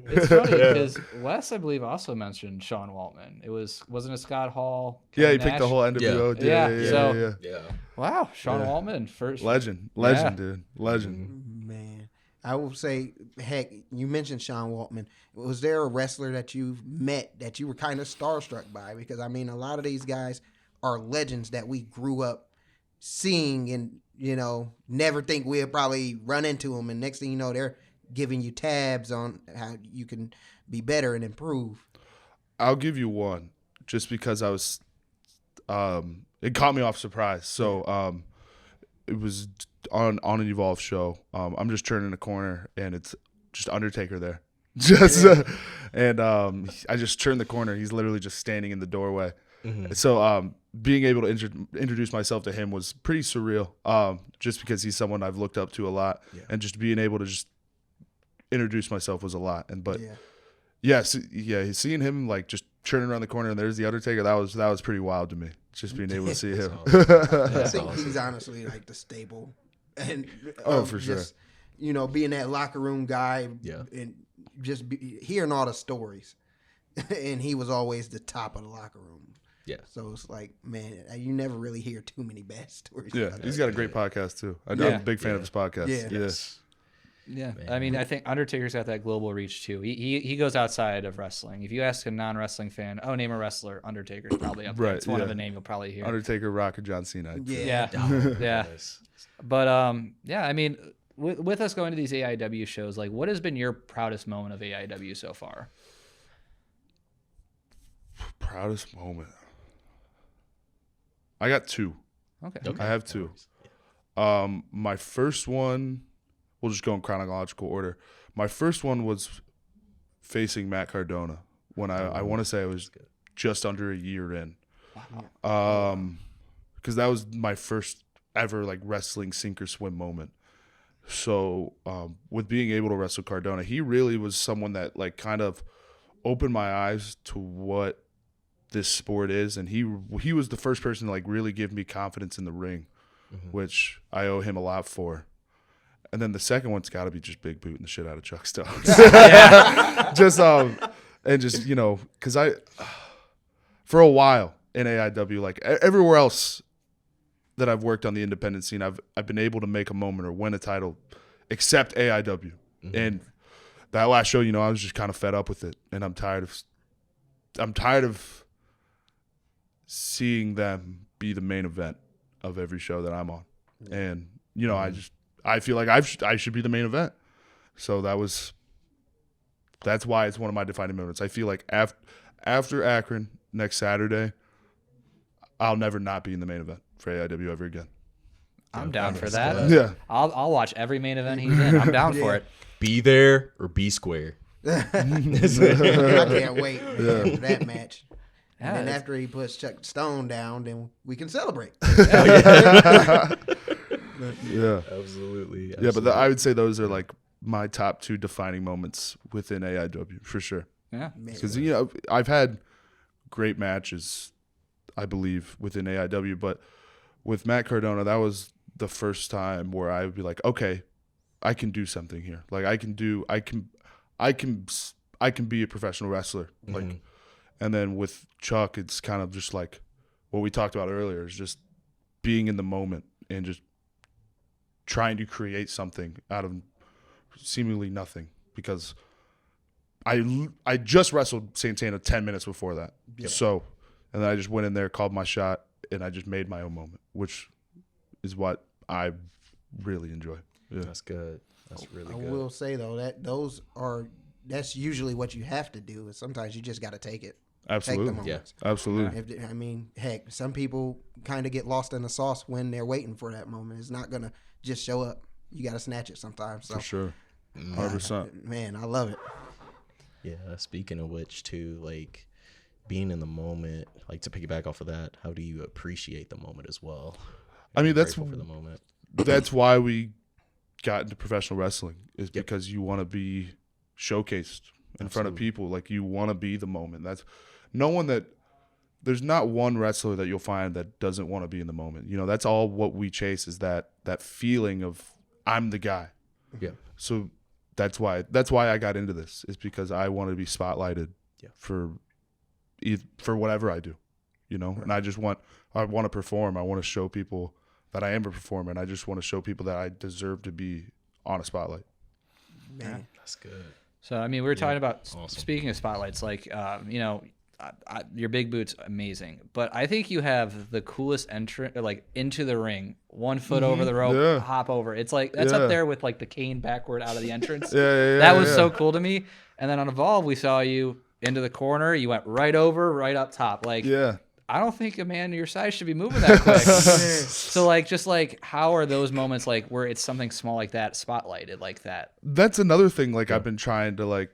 It's funny because Wes, I believe, also mentioned Sean Waltman. Wasn't it Scott Hall? Yeah, he Kevin picked the Nash? whole NWO. Yeah. Yeah. Wow, Sean Waltman first. Legend, dude. Legend. Man, I will say, heck, you mentioned Sean Waltman. Was there a wrestler that you've met that you were kind of starstruck by? Because, I mean, a lot of these guys are legends that we grew up seeing and, you know, never think we'll probably run into them. And next thing you know, they're giving you tabs on how you can be better and improve. I'll give you one just because I was it caught me off surprise. So it was on an Evolve show. I'm just turning a corner and it's just Undertaker there. And I just turned the corner. He's literally just standing in the doorway. Mm-hmm. So being able to introduce myself to him was pretty surreal, just because he's someone I've looked up to a lot, and just being able to just introduce myself was a lot. And seeing him like just turning around the corner and there's the Undertaker, that was pretty wild to me. Just being able to see him. I think he's honestly like the staple, and for sure. You know, being that locker room guy, and just hearing all the stories, and he was always the top of the locker room. Yeah. So it's like, man, you never really hear too many bad stories. Yeah, he's got a great podcast too. I'm a big fan of his podcast. Yeah. Yes. Yeah, I mean, I think Undertaker's got that global reach too. He goes outside of wrestling. If you ask a non-wrestling fan, name a wrestler, Undertaker's probably up there. Right, it's one of the name you'll probably hear. Undertaker, Rock, and John Cena. Yeah. But I mean, with us going to these AIW shows, like, what has been your proudest moment of AIW so far? Proudest moment. I got two. Okay. I have two. My first one. We'll just go in chronological order. My first one was facing Matt Cardona when I want to say I was just under a year in. Wow. Because that was my first ever like wrestling sink or swim moment. So with being able to wrestle Cardona, he really was someone that like kind of opened my eyes to what this sport is, and he was the first person to like really give me confidence in the ring, which I owe him a lot for. And then the second one's got to be just big booting the shit out of Chuck Stone. Just you know, because for a while in AIW, like everywhere else that I've worked on the independent scene, I've been able to make a moment or win a title, except AIW. And that last show, you know, I was just kind of fed up with it, and I'm tired of seeing them be the main event of every show that I'm on, and you know, I feel like I should be the main event. So that's why it's one of my defining moments. I feel like after Akron next Saturday, I'll never not be in the main event for AIW ever again. I'm down for that. Yeah. I'll watch every main event he's in. I'm down for it. Be there or be square. I can't wait for that match. And then after he puts Chuck Stone down, then we can celebrate. Yeah, absolutely. Yeah, but I would say those are like my top two defining moments within AIW for sure. Yeah, because you know I've had great matches, I believe, within AIW, but with Matt Cardona, that was the first time where I would be like, okay, I can do something here. Like I can be a professional wrestler. Like, and then with Chuck, it's kind of just like what we talked about earlier, is just being in the moment and just trying to create something out of seemingly nothing, because I just wrestled Santana 10 minutes before that. Yeah. So, and then I just went in there, called my shot, and I just made my own moment, which is what I really enjoy. Yeah. That's good. That's really good. I will say though that's usually what you have to do, is sometimes you just got to take it. Absolutely. Take the moments. Yeah. Absolutely. I mean, heck, some people kind of get lost in the sauce when they're waiting for that moment. It's not gonna just show up. You got to snatch it sometimes. So, for sure. 100%. Man, I love it. Yeah. Speaking of which, too, like being in the moment, like to piggyback off of that, how do you appreciate the moment as well? I mean, that's for the moment. That's why we got into professional wrestling, is because you want to be showcased in front of people. Like, you want to be the moment. There's not one wrestler that you'll find that doesn't want to be in the moment. You know, that's all what we chase, is that feeling of I'm the guy. Yeah. So that's why I got into this, is because I want to be spotlighted for whatever I do, you know. Right. And I want to perform. I want to show people that I am a performer, and I just want to show people that I deserve to be on a spotlight. Man. That's good. So I mean, we were talking about awesome. speaking of spotlights, like your big boot's amazing, but I think you have the coolest entrance, like into the ring, 1 foot over the rope, hop over. It's like that's up there with like the cane backward out of the entrance. That was so cool to me. And then on Evolve, we saw you into the corner. You went right over, right up top. Like, I don't think a man your size should be moving that quick. So, like, just like, how are those moments like where it's something small like that spotlighted like that? That's another thing. Like, I've been trying to like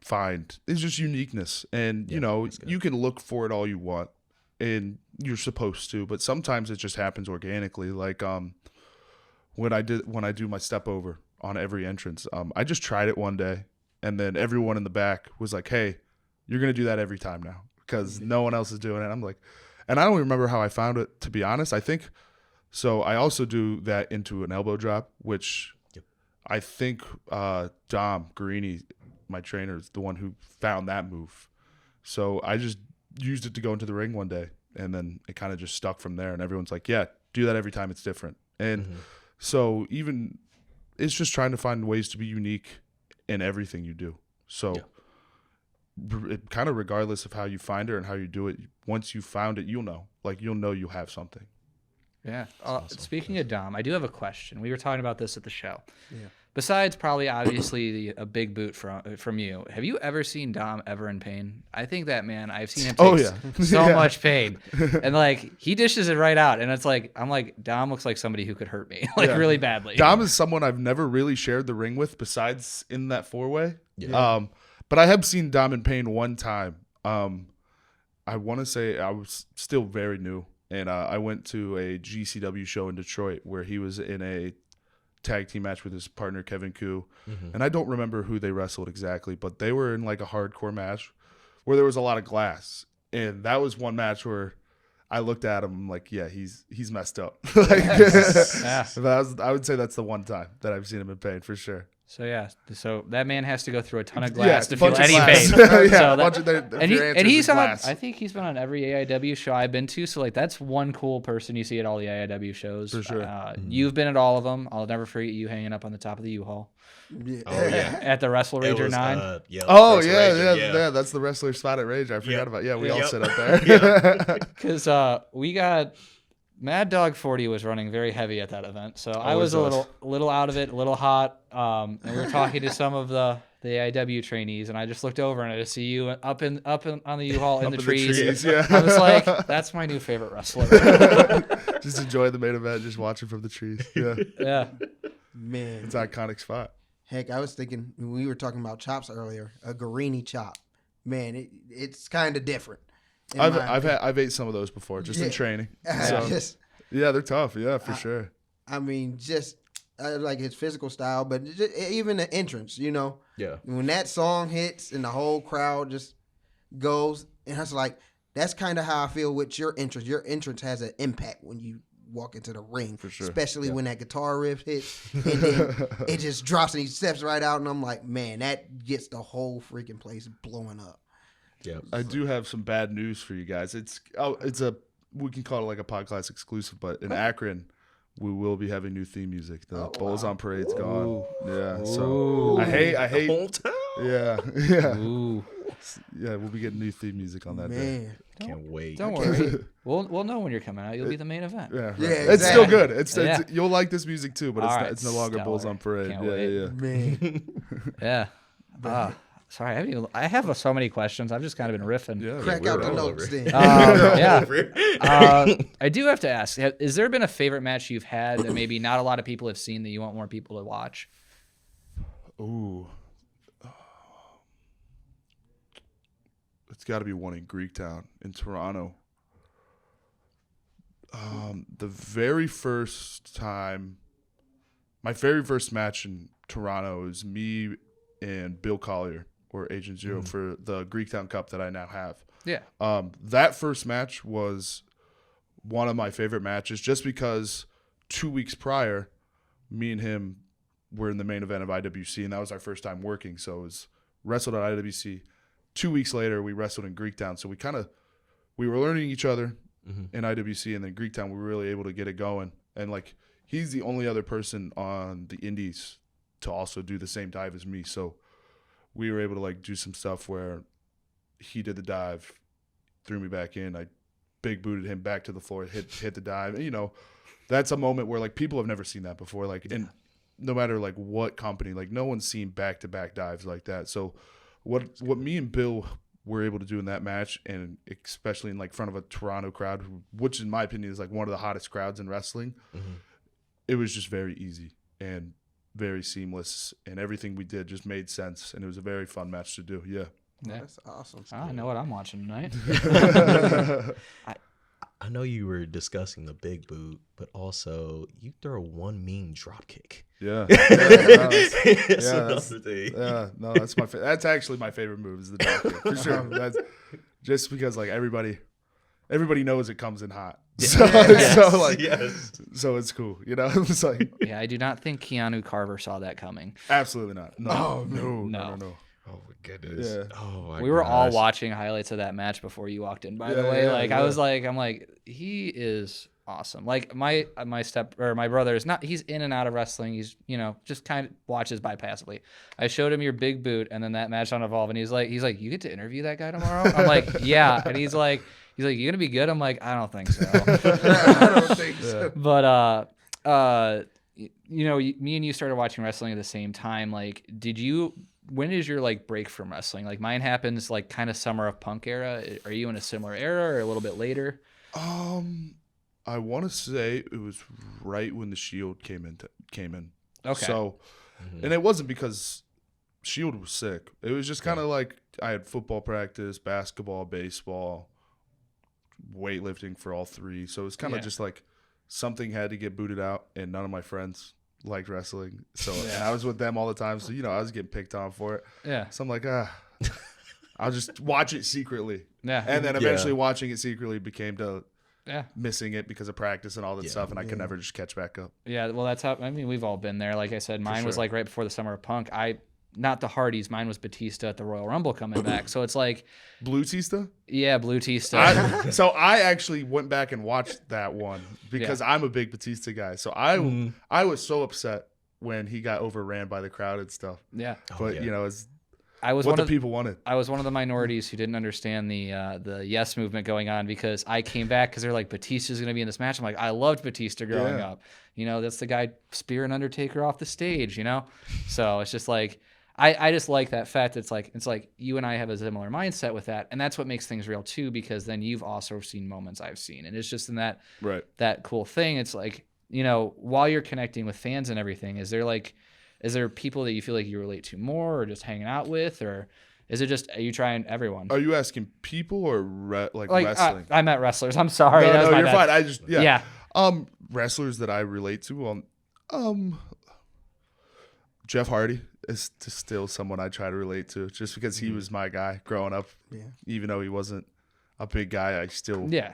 find is just uniqueness, and you know, you can look for it all you want, and you're supposed to, but sometimes it just happens organically. Like, when I do my step over on every entrance, I just tried it one day. And then everyone in the back was like, hey, you're going to do that every time now because no one else is doing it. I'm like, and I don't remember how I found it, to be honest. I think, so I also do that into an elbow drop, which I think Dom Garini, my trainer, is the one who found that move. So I just used it to go into the ring one day, and then it kind of just stuck from there. And everyone's like, yeah, do that every time. It's different. And so even it's just trying to find ways to be unique in everything you do. So kind of regardless of how you find it and how you do it, once you found it, you'll know you have something. Yeah. Speaking of Dom, I do have a question. We were talking about this at the show. Yeah. Besides probably obviously a big boot from you, have you ever seen Dom ever in pain? I think that man, I've seen him take so much pain. And like he dishes it right out. And it's like, I'm like, Dom looks like somebody who could hurt me really badly. Dom is someone I've never really shared the ring with besides in that 4-way. Yeah. But I have seen Dom in pain one time. I want to say I was still very new. And I went to a GCW show in Detroit where he was in a tag team match with his partner Kevin Koo, and I don't remember who they wrestled exactly, but they were in like a hardcore match where there was a lot of glass, and that was one match where I looked at him like, yeah, he's messed up. Like, I would say that's the one time that I've seen him in pain for sure. So so that man has to go through a ton of glass to feel any pain. And he's on. I think he's been on every AIW show I've been to. So like that's one cool person you see at all the AIW shows. For sure. You've been at all of them. I'll never forget you hanging up on the top of the U-Haul. At the Wrestle Rager 9. That's the wrestler spot at Rage. I forgot about. Yeah, we all sit up there. Because we got. Mad Dog 40 was running very heavy at that event, so I was a little out of it, a little hot. And we were talking to some of the AIW trainees, and I just looked over and I just see you up on the U-Haul in the trees. I was like, that's my new favorite wrestler. Just enjoy the main event, just watching from the trees. Yeah, man, it's an iconic spot. Heck, I was thinking we were talking about chops earlier. A Garini chop, man, it's kind of different. I've ate some of those before, just in training. Yeah, they're tough. Yeah, for sure. I mean, just like his physical style, but just, even the entrance, you know. Yeah. When that song hits and the whole crowd just goes, and I was like, that's kind of how I feel with your entrance. Your entrance has an impact when you walk into the ring, for sure. Especially when that guitar riff hits, and then it just drops and he steps right out, and I'm like, man, that gets the whole freaking place blowing up. Yeah, I do have some bad news for you guys. We can call it like a podcast exclusive, but in Akron, we will be having new theme music. The Bulls on Parade's gone. Yeah, so I hate the whole town. Yeah. Ooh. Yeah, we'll be getting new theme music on that day. Can't wait. Don't worry. We'll know when you're coming out. You'll be the main event. Yeah, exactly. It's still good. It's you'll like this music too, but it's no longer Bulls on Parade. Can't wait. Man. Yeah. Sorry, I have so many questions. I've just kind of been riffing. Yeah, crack out the notes then. I do have to ask, has there been a favorite match you've had that maybe not a lot of people have seen that you want more people to watch? Ooh. It's got to be one in Greektown in Toronto. The very first time, my very first match in Toronto is me and Bill Collier, or Agent Zero, for the Greektown Cup that I now have. Yeah. That first match was one of my favorite matches just because 2 weeks prior, me and him were in the main event of IWC, and that was our first time working. So it was wrestled at IWC. 2 weeks later, we wrestled in Greektown. So we were learning each other in IWC, and then Greektown, we were really able to get it going. And like he's the only other person on the indies to also do the same dive as me. So we were able to like do some stuff where he did the dive, threw me back in. I big booted him back to the floor, hit the dive. And, you know, that's a moment where like people have never seen that before. Like, and no matter like what company, like no one's seen back-to-back dives like that. So what me and Bill were able to do in that match, and especially in like front of a Toronto crowd, which in my opinion is like one of the hottest crowds in wrestling, it was just very easy and very seamless, and everything we did just made sense, and it was a very fun match to do. Yeah. That's awesome. I know what I'm watching tonight. I know you were discussing the big boot, but also you throw one mean drop kick. Yeah. That's another thing. Yeah, no, that's actually my favorite move is the drop kick for sure. That's just because like everybody knows it comes in hot. So it's cool, you know. It's like I do not think Keanu Carver saw that coming. Absolutely not. No. Oh my goodness. Yeah. Oh my We were all watching highlights of that match before you walked in, by the way. I'm like, he is awesome. Like my brother is not, he's in and out of wrestling. He's, you know, just kind of watches by passively. I showed him your big boot and then that match on Evolve, and he's like, you get to interview that guy tomorrow? I'm like, yeah. And he's like, you gonna be good? I'm like, I don't think so. I don't think so. But you know, me and you started watching wrestling at the same time. Like, when is your like break from wrestling? Like mine happens like kind of summer of punk era. Are you in a similar era or a little bit later? I want to say it was right when the Shield came in. Okay. So, and it wasn't because Shield was sick. It was just kind of like I had football practice, basketball, baseball, weightlifting for all three. So it was kind of just like something had to get booted out, and none of my friends liked wrestling. So and I was with them all the time. So, you know, I was getting picked on for it. Yeah. So I'm like, I'll just watch it secretly. Yeah. And then eventually watching it secretly became missing it because of practice and all that stuff, and I could never just catch back up. Yeah, well, that's how, I mean, we've all been there. Like I said, mine was like right before the summer of punk. Not the Hardys, mine was Batista at the Royal Rumble coming back. So it's like Blue Tista? Yeah, Blue Tista. So I actually went back and watched that one because I'm a big Batista guy. So I was so upset when he got overran by the crowd and stuff. Yeah. But you know, it's I was what one the of people wanted. I was one of the minorities who didn't understand the yes movement going on, because I came back because they're like, Batista's going to be in this match. I'm like, I loved Batista growing up. You know, that's the guy spearing Undertaker off the stage, you know? So it's just like, I just like that fact. It's like you and I have a similar mindset with that. And that's what makes things real too, because then you've also seen moments I've seen. And it's just in that cool thing. It's like, you know, while you're connecting with fans and everything, is there people that you feel like you relate to more, or just hanging out with, or is it just, are you trying everyone? Are you asking people or wrestling? I meant wrestlers. I'm sorry. No, you're fine. I just, yeah. Wrestlers that I relate to, Jeff Hardy is still someone I try to relate to, just because he was my guy growing up. Yeah. Even though he wasn't a big guy, I still, you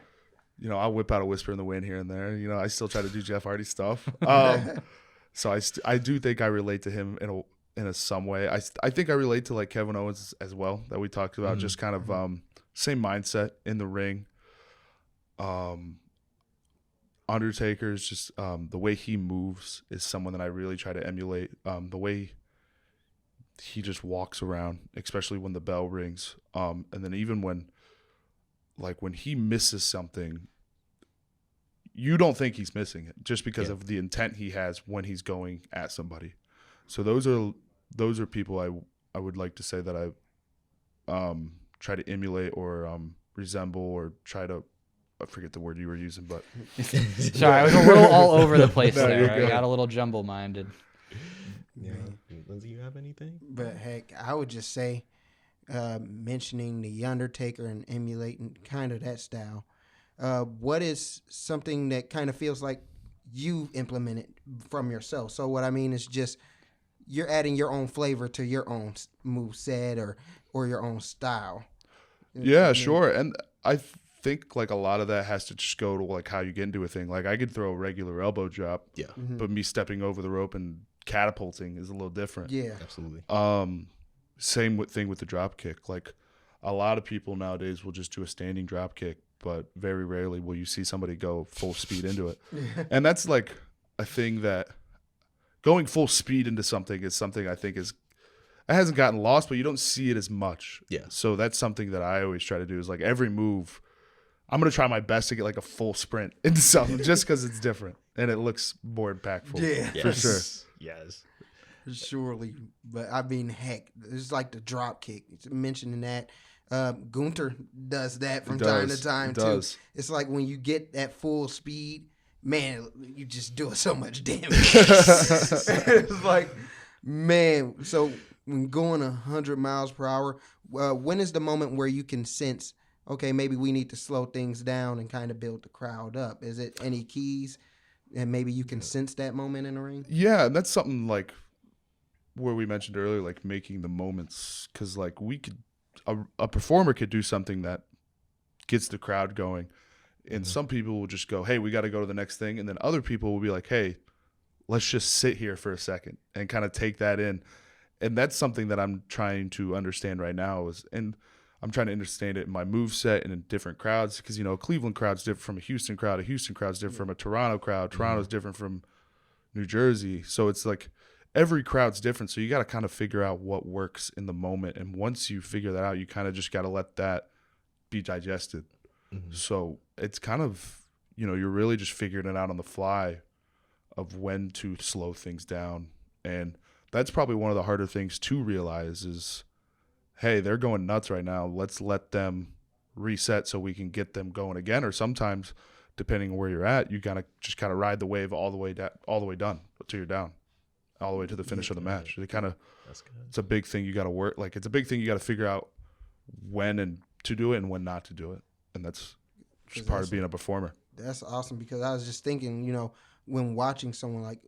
know, I'll whip out a whisper in the wind here and there. You know, I still try to do Jeff Hardy stuff. So I do think I relate to him in some way. I think I relate to like Kevin Owens as well, that we talked about, just kind of same mindset in the ring. Undertaker's just the way he moves is someone that I really try to emulate. The way he just walks around, especially when the bell rings, and then even when he misses something, you don't think he's missing it just because of the intent he has when he's going at somebody. So those are people I would like to say that I try to emulate or resemble or try to. I forget the word you were using, but sorry, I was a little all over the place there. I got a little jumble-minded. Yeah, Lindsay, you have anything? But heck, I would just say, mentioning the Undertaker and emulating kind of that style. What is something that kind of feels like you implemented from yourself? So what I mean is just you're adding your own flavor to your own moveset or your own style. Yeah, sure. And I think like a lot of that has to just go to like how you get into a thing. Like I could throw a regular elbow drop, but me stepping over the rope and catapulting is a little different. Yeah, absolutely. Same thing with the drop kick. Like a lot of people nowadays will just do a standing drop kick, but very rarely will you see somebody go full speed into it. And that's like a thing that going full speed into something is something I think it hasn't gotten lost, but you don't see it as much. Yeah. So that's something that I always try to do is like every move, I'm going to try my best to get like a full sprint into something just because it's different and it looks more impactful. Yeah. For sure. Yes. Surely. But I mean, heck, it's like the drop kick. Mentioning that. Gunther does that from time to time too. It's like when you get that full speed, man, you just doing so much damage. It's like, man. So when going 100 miles per hour, when is the moment where you can sense, okay, maybe we need to slow things down and kind of build the crowd up? Is it any keys, and maybe you can sense that moment in the ring? Yeah, and that's something like where we mentioned earlier, like making the moments, because like we could. A performer could do something that gets the crowd going, and some people will just go, hey, we got to go to the next thing, and then other people will be like, hey, let's just sit here for a second and kind of take that in. And that's something that I'm trying to understand right now and I'm trying to understand it in my moveset and in different crowds, because a Cleveland crowd's different from a Houston crowd crowd's different from a Toronto crowd, Toronto's different from New Jersey, so it's like every crowd's different, so you got to kind of figure out what works in the moment. And once you figure that out, you kind of just got to let that be digested. Mm-hmm. So it's kind of, you're really just figuring it out on the fly of when to slow things down. And that's probably one of the harder things to realize is, hey, they're going nuts right now. Let's let them reset so we can get them going again. Or sometimes, depending on where you're at, you got to just kind of ride the wave all the way done until you're down. All the way to the finish of the match. It's a big thing you got to work. Like, it's a big thing you got to figure out when and to do it and when not to do it. And that's just part of being a performer. That's awesome, because I was just thinking, when watching someone like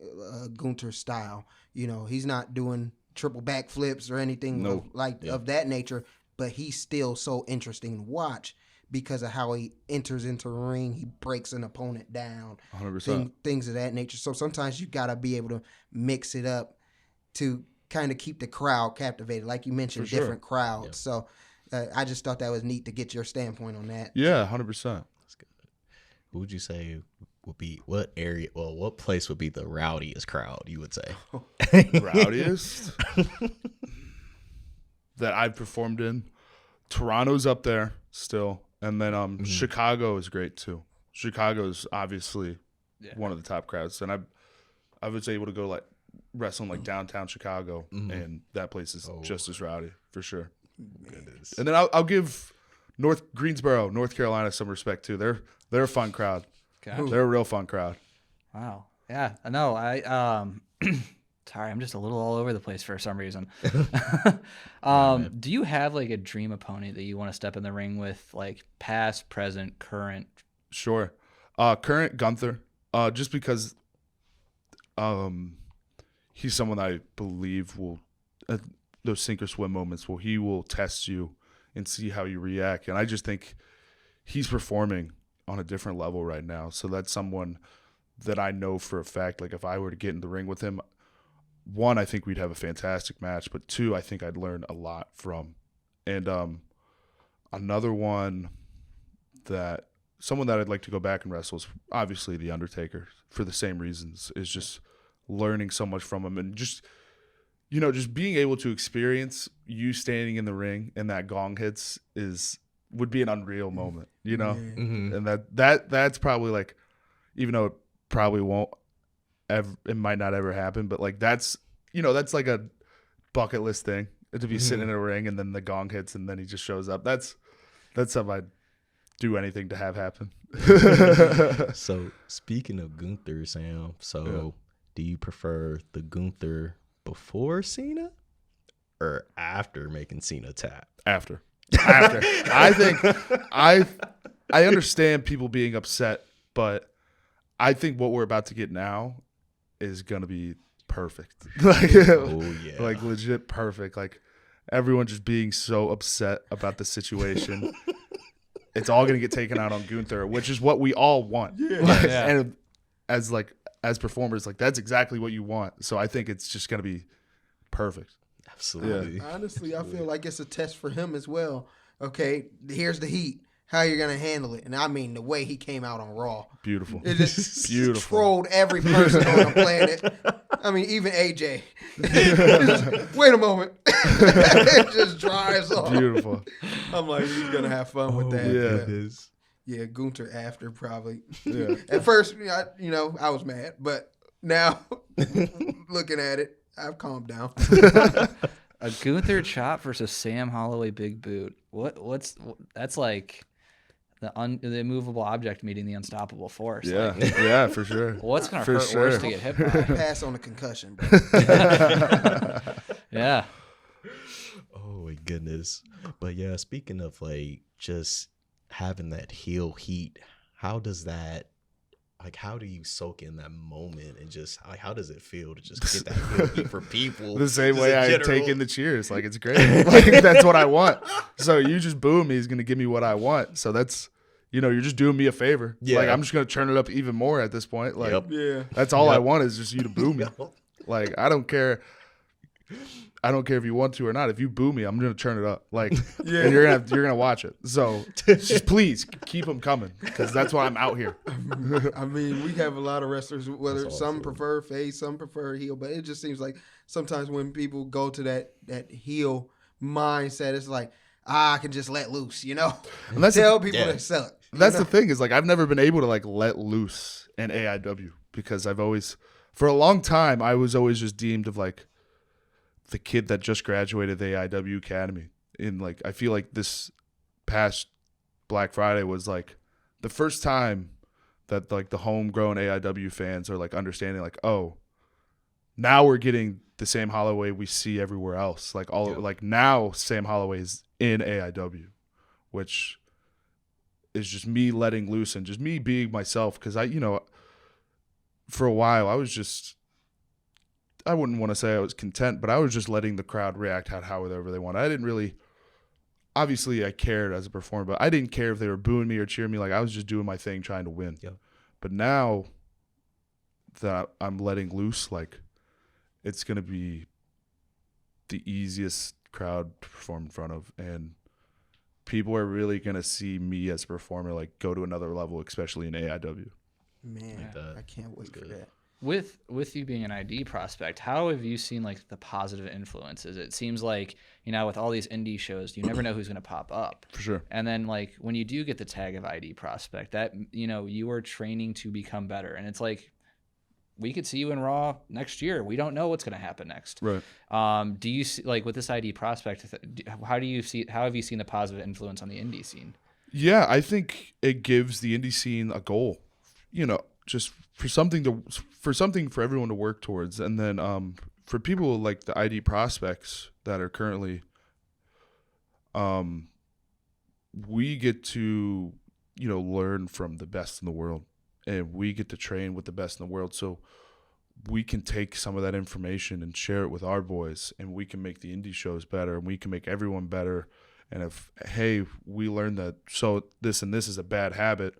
Gunther's style, he's not doing triple backflips or anything of that nature, but he's still so interesting to watch because of how he enters into the ring. He breaks an opponent down. 100%. Things of that nature. So sometimes you got to be able to mix it up to kind of keep the crowd captivated. Like you mentioned, different crowds. Yeah. So I just thought that was neat to get your standpoint on that. Yeah, 100%. That's good. Who would you say would be, what place would be the rowdiest crowd, you would say? Rowdiest? That I've performed in? Toronto's up there still. And then Chicago is great too. Chicago's obviously one of the top crowds. And I was able to go like wrestling like downtown Chicago, and that place is just as rowdy for sure. Goodness. And then I'll give Greensboro, North Carolina, some respect too. They're a fun crowd. Gotcha. They're a real fun crowd. Wow. Yeah. I know. Sorry, I'm just a little all over the place for some reason. Do you have like a dream opponent that you want to step in the ring with, like past, present, current? Sure. Current Gunther, just because he's someone I believe will those sink or swim moments where he will test you and see how you react. And I just think he's performing on a different level right now. So that's someone that I know for a fact, like if I were to get in the ring with him, one, I think we'd have a fantastic match, but two, I think I'd learn a lot from. And another one someone that I'd like to go back and wrestle is obviously The Undertaker, for the same reasons, is just learning so much from him. And just, just being able to experience you standing in the ring and that gong hits would be an unreal moment, Mm-hmm. And that's probably like, even though it probably won't ever, it might not ever happen, but like that's like a bucket list thing to be sitting in a ring and then the gong hits and then he just shows up. That's something I'd do anything to have happen. So speaking of Gunther, Sam, do you prefer the Gunther before Cena or after making Cena tap? After. I think I understand people being upset, but I think what we're about to get now is gonna be perfect. Like legit perfect. Like everyone just being so upset about the situation. It's all gonna get taken out on Gunther, which is what we all want. Yeah. And as performers, like that's exactly what you want. So I think it's just gonna be perfect. Absolutely. Yeah. Honestly, I feel like it's a test for him as well. Okay, here's the heat. how you're gonna handle it. And I mean, the way he came out on Raw, Beautiful. it just Beautiful. trolled every person on the planet. I mean, even AJ. Wait a moment. It just drives off. Beautiful. I'm like, he's gonna have fun with that. Yeah. Yeah, Gunther after probably. Yeah. At first, I was mad, but now looking at it, I've calmed down. A Gunther chop versus Sam Holloway big boot. That's like the immovable object meeting the unstoppable force. Yeah, Like, yeah, for sure. what's gonna For hurt sure. worse to get hit by? Pass on the concussion, bro. Yeah. Oh my goodness. But yeah, speaking of like just having that heel heat, how does that, like, how do you soak in that moment and just like, how does it feel to just get that heel heat for people? The same Just way in I general? take in the cheers. Like, it's great. Like, that's what I want. So you just boo me is going to give me what I want. So that's, you're just doing me a favor. Yeah. Like, I'm just going to turn it up even more at this point. Like, Yep. Yeah. that's all I Yep. want is just you to boo me. Like, I don't care. I don't care if you want to or not. If you boo me, I'm gonna turn it up. Like, Yeah. and you're gonna watch it. So just please keep them coming because that's why I'm out here. I mean, we have a lot of wrestlers, whether That's some awesome. prefer face, some prefer heel, but it just seems like sometimes when people go to that heel mindset, it's like, I can just let loose, And that's Tell people yeah. to sell it. That's the thing is like I've never been able to like let loose in AIW because I've always, for a long time, I was always just deemed of like the kid that just graduated the AIW Academy. And like I feel like this past Black Friday was like the first time that like the homegrown AIW fans are like understanding like, oh, now we're getting the same Holloway we see everywhere else. Like like now Sam Holloway is in AIW, which is just me letting loose and just me being myself. Cause for a while I wouldn't want to say I was content, but I was just letting the crowd react however they wanted. I didn't really, obviously I cared as a performer, but I didn't care if they were booing me or cheering me. Like I was just doing my thing, trying to win. Yeah. But now that I'm letting loose, like it's going to be the easiest crowd to perform in front of. And people are really going to see me as a performer, like go to another level, especially in AIW. Man, that. I can't wait for that. With you being an ID prospect, how have you seen like the positive influences? It seems like, with all these indie shows, you never know who's going to pop up. For sure. And then like when you do get the tag of ID prospect, that, you are training to become better. And it's like, we could see you in Raw next year. We don't know what's going to happen next. Right. Do you see, like with this ID prospect, how have you seen the positive influence on the indie scene? Yeah, I think it gives the indie scene a goal, just for something for everyone to work towards. And then for people like the ID prospects that are currently, we get to, learn from the best in the world, and we get to train with the best in the world. So we can take some of that information and share it with our boys, and we can make the indie shows better, and we can make everyone better. And if, hey, we learned that, so this and this is a bad habit,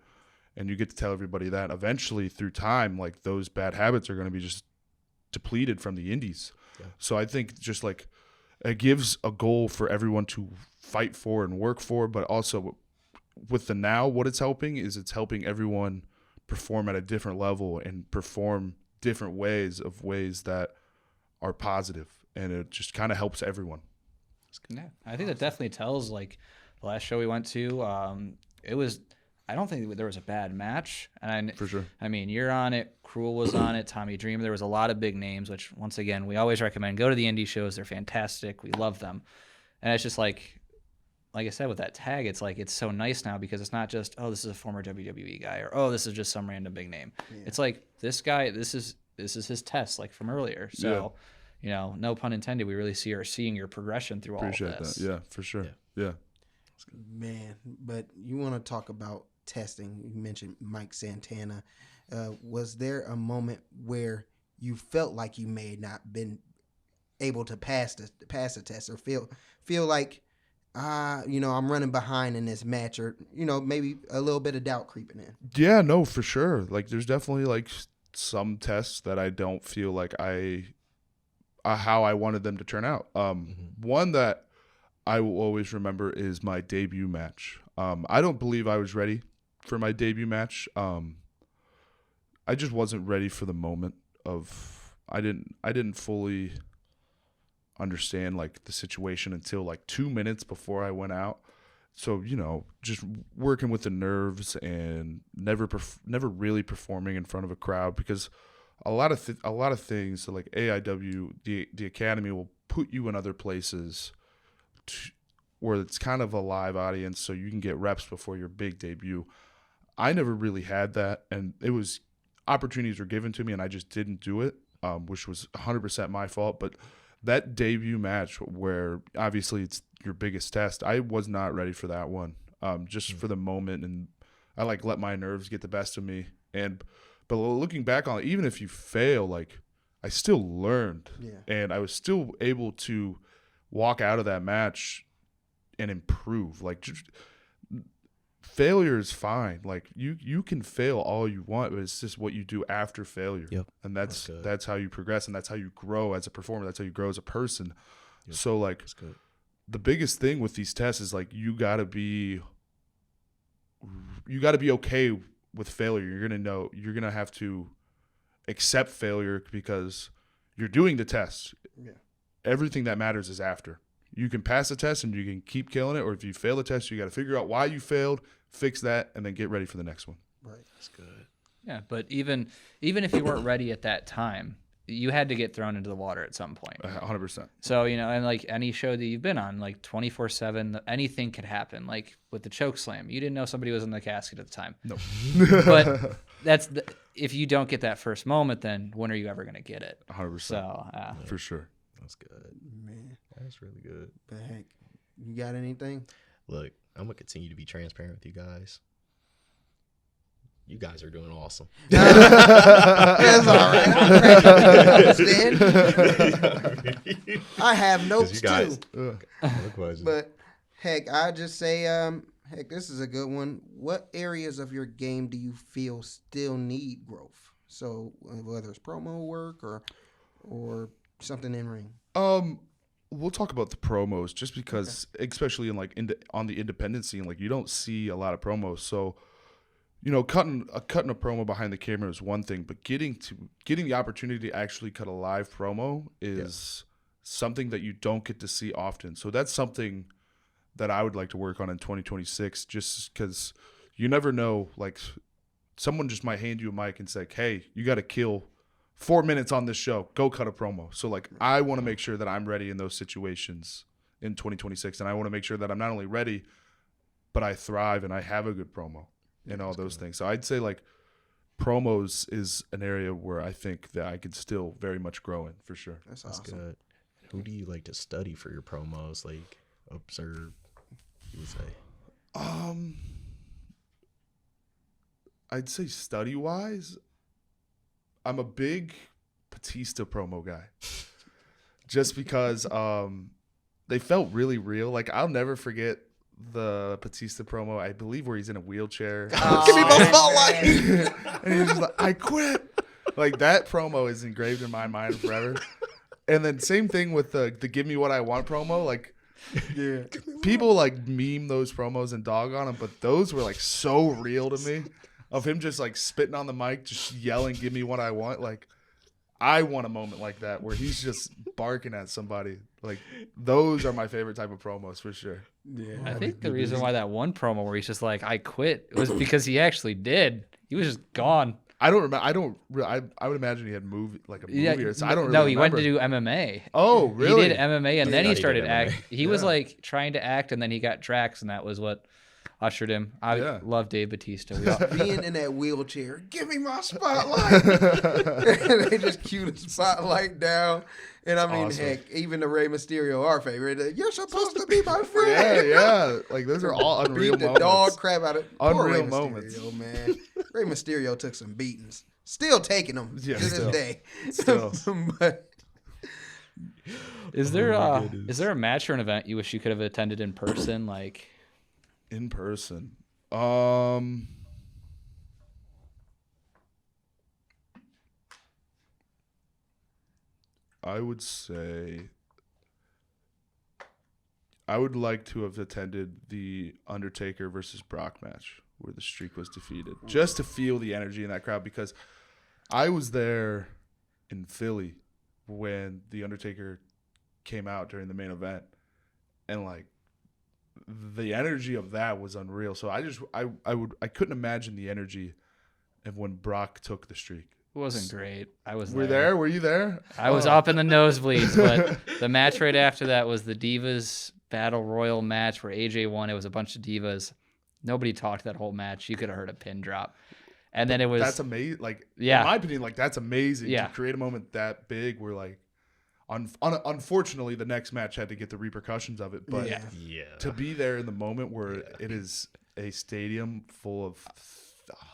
and you get to tell everybody that, eventually through time, like those bad habits are going to be just depleted from the indies. Yeah. So I think just like it gives a goal for everyone to fight for and work for, but also with the now, what it's helping is it's helping everyone perform at a different level and perform different ways that are positive, and it just kind of helps everyone. Yeah, I think that definitely tells. Like the last show we went to, I don't think there was a bad match. And For sure. I mean, you're on it. Cruel was on it. Tommy Dreamer. There was a lot of big names, which once again, we always recommend. Go to the indie shows. They're fantastic. We love them. And it's just like I said, with that tag, it's like, it's so nice now because it's not just, oh, this is a former WWE guy, or, oh, this is just some random big name. Yeah. It's like, this guy, this is his test, like from earlier. So, no pun intended, we really seeing your progression through Appreciate all of this. That. Yeah, for sure. Yeah. Man, but you want to talk about testing. You mentioned Mike Santana. Was there a moment where you felt like you may not been able to pass the test, or feel like, I'm running behind in this match, or, maybe a little bit of doubt creeping in? Yeah, no, for sure. Like there's definitely like some tests that I don't feel like how I wanted them to turn out. One that I will always remember is my debut match. I don't believe I was ready for my debut match. I just wasn't ready for the moment of I didn't fully understand like the situation until like 2 minutes before I went out. So, just working with the nerves and never really performing in front of a crowd, because a lot of things, so like AIW, the academy will put you in other places where it's kind of a live audience, so you can get reps before your big debut. I never really had that, and opportunities were given to me, and I just didn't do it, which was 100% my fault. But that debut match, where obviously it's your biggest test, I was not ready for that one, just for the moment, and I let my nerves get the best of me. But looking back on it, even if you fail, like, I still learned, and I was still able to walk out of that match and improve. Like, failure is fine. Like, you can fail all you want, but it's just what you do after failure. Yep. And that's how you progress, and that's how you grow as a performer. That's how you grow as a person. Yep. So, like, the biggest thing with these tests is, like, you gotta be okay with failure. You're gonna have to accept failure, because you're doing the test. Yeah. Everything that matters is after. You can pass the test and you can keep killing it, or if you fail the test, you got to figure out why you failed, fix that, and then get ready for the next one. Right. That's good. Yeah, but even if you weren't ready at that time, you had to get thrown into the water at some point. 100%. So, and like any show that you've been on, like 24/7, anything could happen. Like with the choke slam, you didn't know somebody was in the casket at the time. No. But if you don't get that first moment, then when are you ever going to get it? 100%. So, for sure. That's good. Man, That's really good. but heck, you got anything? Look, I'm going to continue to be transparent with you guys. You guys are doing awesome. That's all right. I understand. I have notes You guys, too. no But heck, I just say, heck, this is a good one. What areas of your game do you feel still need growth? So whether it's promo work or something in ring. We'll talk about the promos, just because, especially on the independent scene, like, you don't see a lot of promos. So, cutting a promo behind the camera is one thing, but getting the opportunity to actually cut a live promo is something that you don't get to see often. So that's something that I would like to work on in 2026, just because you never know. Like, someone just might hand you a mic and say, "Hey, you got to kill 4 minutes on this show. Go cut a promo." So, like, I want to make sure that I'm ready in those situations in 2026, and I want to make sure that I'm not only ready, but I thrive and I have a good promo and all those things. So I'd say, like, promos is an area where I think that I could still very much grow in, for sure. That's awesome. good. Who do you like to study for your promos? Like, observe, you would say? I'd say study-wise, I'm a big Batista promo guy, just because they felt really real. Like, I'll never forget the Batista promo, I believe, where he's in a wheelchair. Give me my spotlight. And he's just like, "I quit." Like, that promo is engraved in my mind forever. And then same thing with the "Give Me What I Want" promo. Like, people like meme those promos and dog on them, but those were like so real to me. Of him just like spitting on the mic, just yelling, "Give me what I want." Like, I want a moment like that where he's just barking at somebody. Like, those are my favorite type of promos, for sure. Yeah. I think the reason why that one promo where he's just like, "I quit," was because he actually did. He was just gone. I don't remember. I would imagine he had movie or I don't really No, he remember. went to do MMA. Oh, really? He did MMA, and then he started did act. MMA. He was like trying to act, and then he got Drax, and that was what ushered him. I love Dave Batista. Being in that wheelchair, give me my spotlight. And they just cue the spotlight down. And I mean, awesome. heck, even the Rey Mysterio, our favorite, "You're supposed to be my friend." Yeah. Like, those are all unreal Beat the moments. dog crap out of poor Unreal Rey moments. Mysterio, man. Rey Mysterio took some beatings. Still taking them to this still. day. Still. But Is there a match or an event you wish you could have attended in person? Like, In person. I would say I would like to have attended the Undertaker versus Brock match where the streak was defeated, just to feel the energy in that crowd, because I was there in Philly when the Undertaker came out during the main event, and like the energy of that was unreal. So I couldn't imagine the energy of when Brock took the streak. It wasn't great. I was Were there? Were you there? I was up in the nosebleeds, but the match right after that was the Divas Battle Royal match where AJ won. It was a bunch of divas. Nobody talked that whole match. You could have heard a pin drop. And then it was... That's amazing. Like, yeah. In my opinion, like, that's amazing yeah. to create a moment that big where, like, unfortunately, the next match had to get the repercussions of it. But to be there in the moment where it is a stadium full of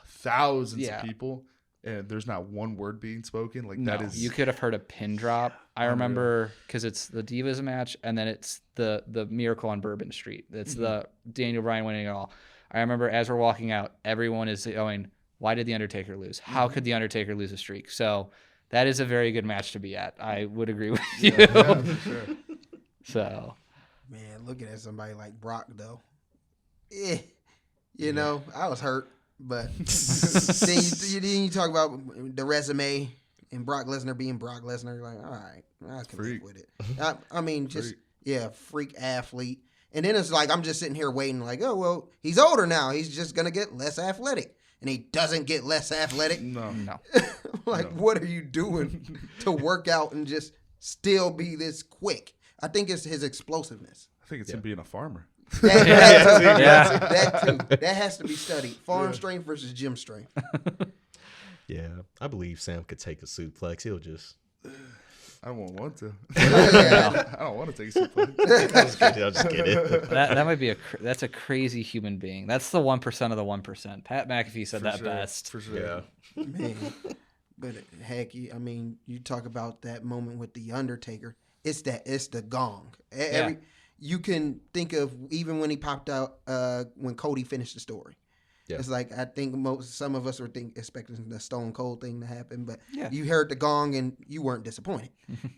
thousands of people and there's not one word being spoken, like that is... You could have heard a pin drop. I remember, because it's the Divas match and then it's the Miracle on Bourbon Street. It's the Daniel Bryan winning it all. I remember as we're walking out, everyone is going, why did The Undertaker lose? How could The Undertaker lose a streak? So that is a very good match to be at. I would agree with you. Yeah, for sure. So, man, looking at somebody like Brock, though, you know, I was hurt. But then you talk about the resume and Brock Lesnar being Brock Lesnar. You're like, all right, I can live with it. I mean, just, freak athlete. And then it's like, I'm just sitting here waiting like, oh, well, he's older now. He's just going to get less athletic. And he doesn't get less athletic. No. What are you doing to work out and just still be this quick? I think it's his explosiveness. I think it's him being a farmer. That too. That has to be studied. Farm strength versus gym strength. Yeah, I believe Sam could take a suplex. He'll just... I don't want to. I don't want to take a suplex. I'll just get it. that might be that's a crazy human being. That's the 1% of the 1%. Pat McAfee said that best. For sure. Yeah. Man. But heck, I mean, you talk about that moment with the Undertaker. It's the gong. You can think of even when he popped out when Cody finished the story. Yeah. It's like I think some of us were expecting the Stone Cold thing to happen, but you heard the gong and you weren't disappointed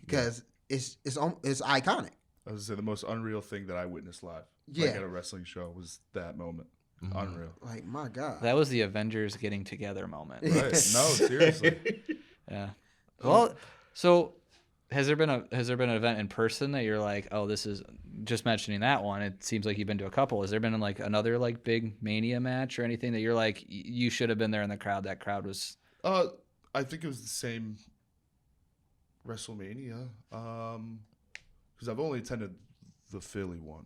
because it's iconic. I was say the most unreal thing that I witnessed live, like at a wrestling show, was that moment. Unreal. Like, my God, that was the Avengers getting together moment. Right? No, seriously. Yeah. Well, so. Has there been an event in person that you're like, oh, this is just mentioning that one? It seems like you've been to a couple. Has there been like another like big Mania match or anything that you're like, you should have been there in the crowd? That crowd was. I think it was the same WrestleMania. Because I've only attended the Philly one.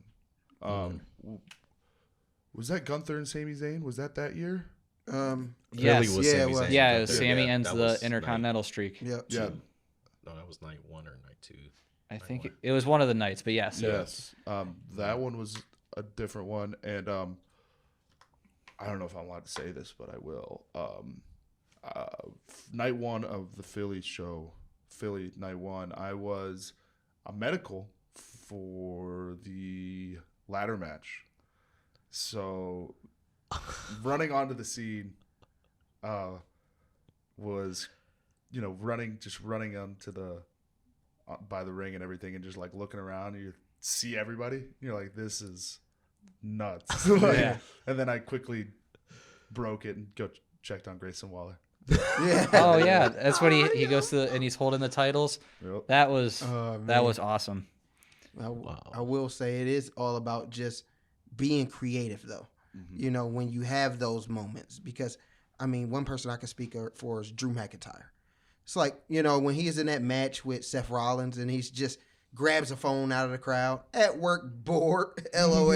Was that Gunther and Sami Zayn? Was that year? Yes. Was Sami Zayn. Yeah, Sami ends the Intercontinental streak. Yeah. No, that was night 1 or night 2. I think it was one of the nights, but yes. Yes. That one was a different one, and I don't know if I'm allowed to say this, but I will. Night 1 of the Philly show, Philly night 1, I was a medical for the ladder match. So running onto the scene was... running onto by the ring and everything, and just like looking around, and you see everybody. And you're like, this is nuts. And then I quickly broke it and checked on Grayson Waller. Yeah. Oh yeah, that's what he goes to and he's holding the titles. Yep. That was awesome. I will say it is all about just being creative, though. Mm-hmm. When you have those moments, because I mean, one person I can speak for is Drew McIntyre. It's like, when he is in that match with Seth Rollins and he's just grabs a phone out of the crowd, at work, bored, LOL.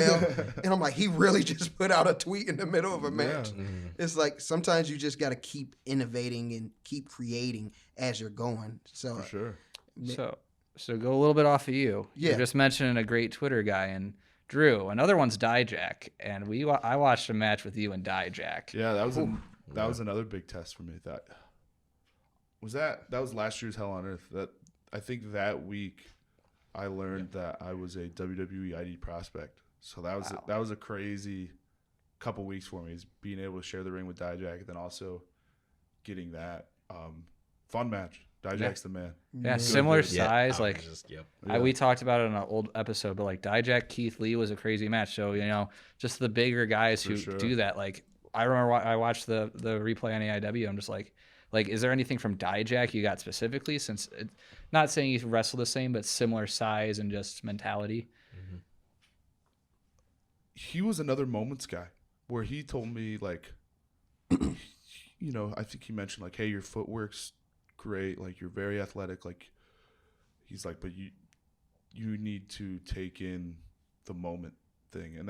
And I'm like, he really just put out a tweet in the middle of a match. Yeah. It's like, sometimes you just got to keep innovating and keep creating as you're going. So, for sure. So go a little bit off of you. Yeah. You're just mentioning a great Twitter guy, and Drew. Another one's Dijak, and I watched a match with you and Dijak. Yeah, that was another big test for me. That was last year's Hell on Earth. That I think that week I learned that I was a WWE ID prospect. So that was a crazy couple weeks for me, is being able to share the ring with Dijak, and then also getting that fun match. Dijak's the man. Yeah, similar Yeah, size. I Like was just, yep. we talked about it in an old episode, but like Dijak Keith Lee was a crazy match. So just the bigger guys who do that. Like I remember I watched the replay on AIW. I'm just like, is there anything from Dijak you got specifically? Since not saying you wrestle the same, but similar size and just mentality. He was another moments guy where he told me like, I think he mentioned like, hey, your footwork's great, like you're very athletic, like he's like, but you need to take in the moment thing, and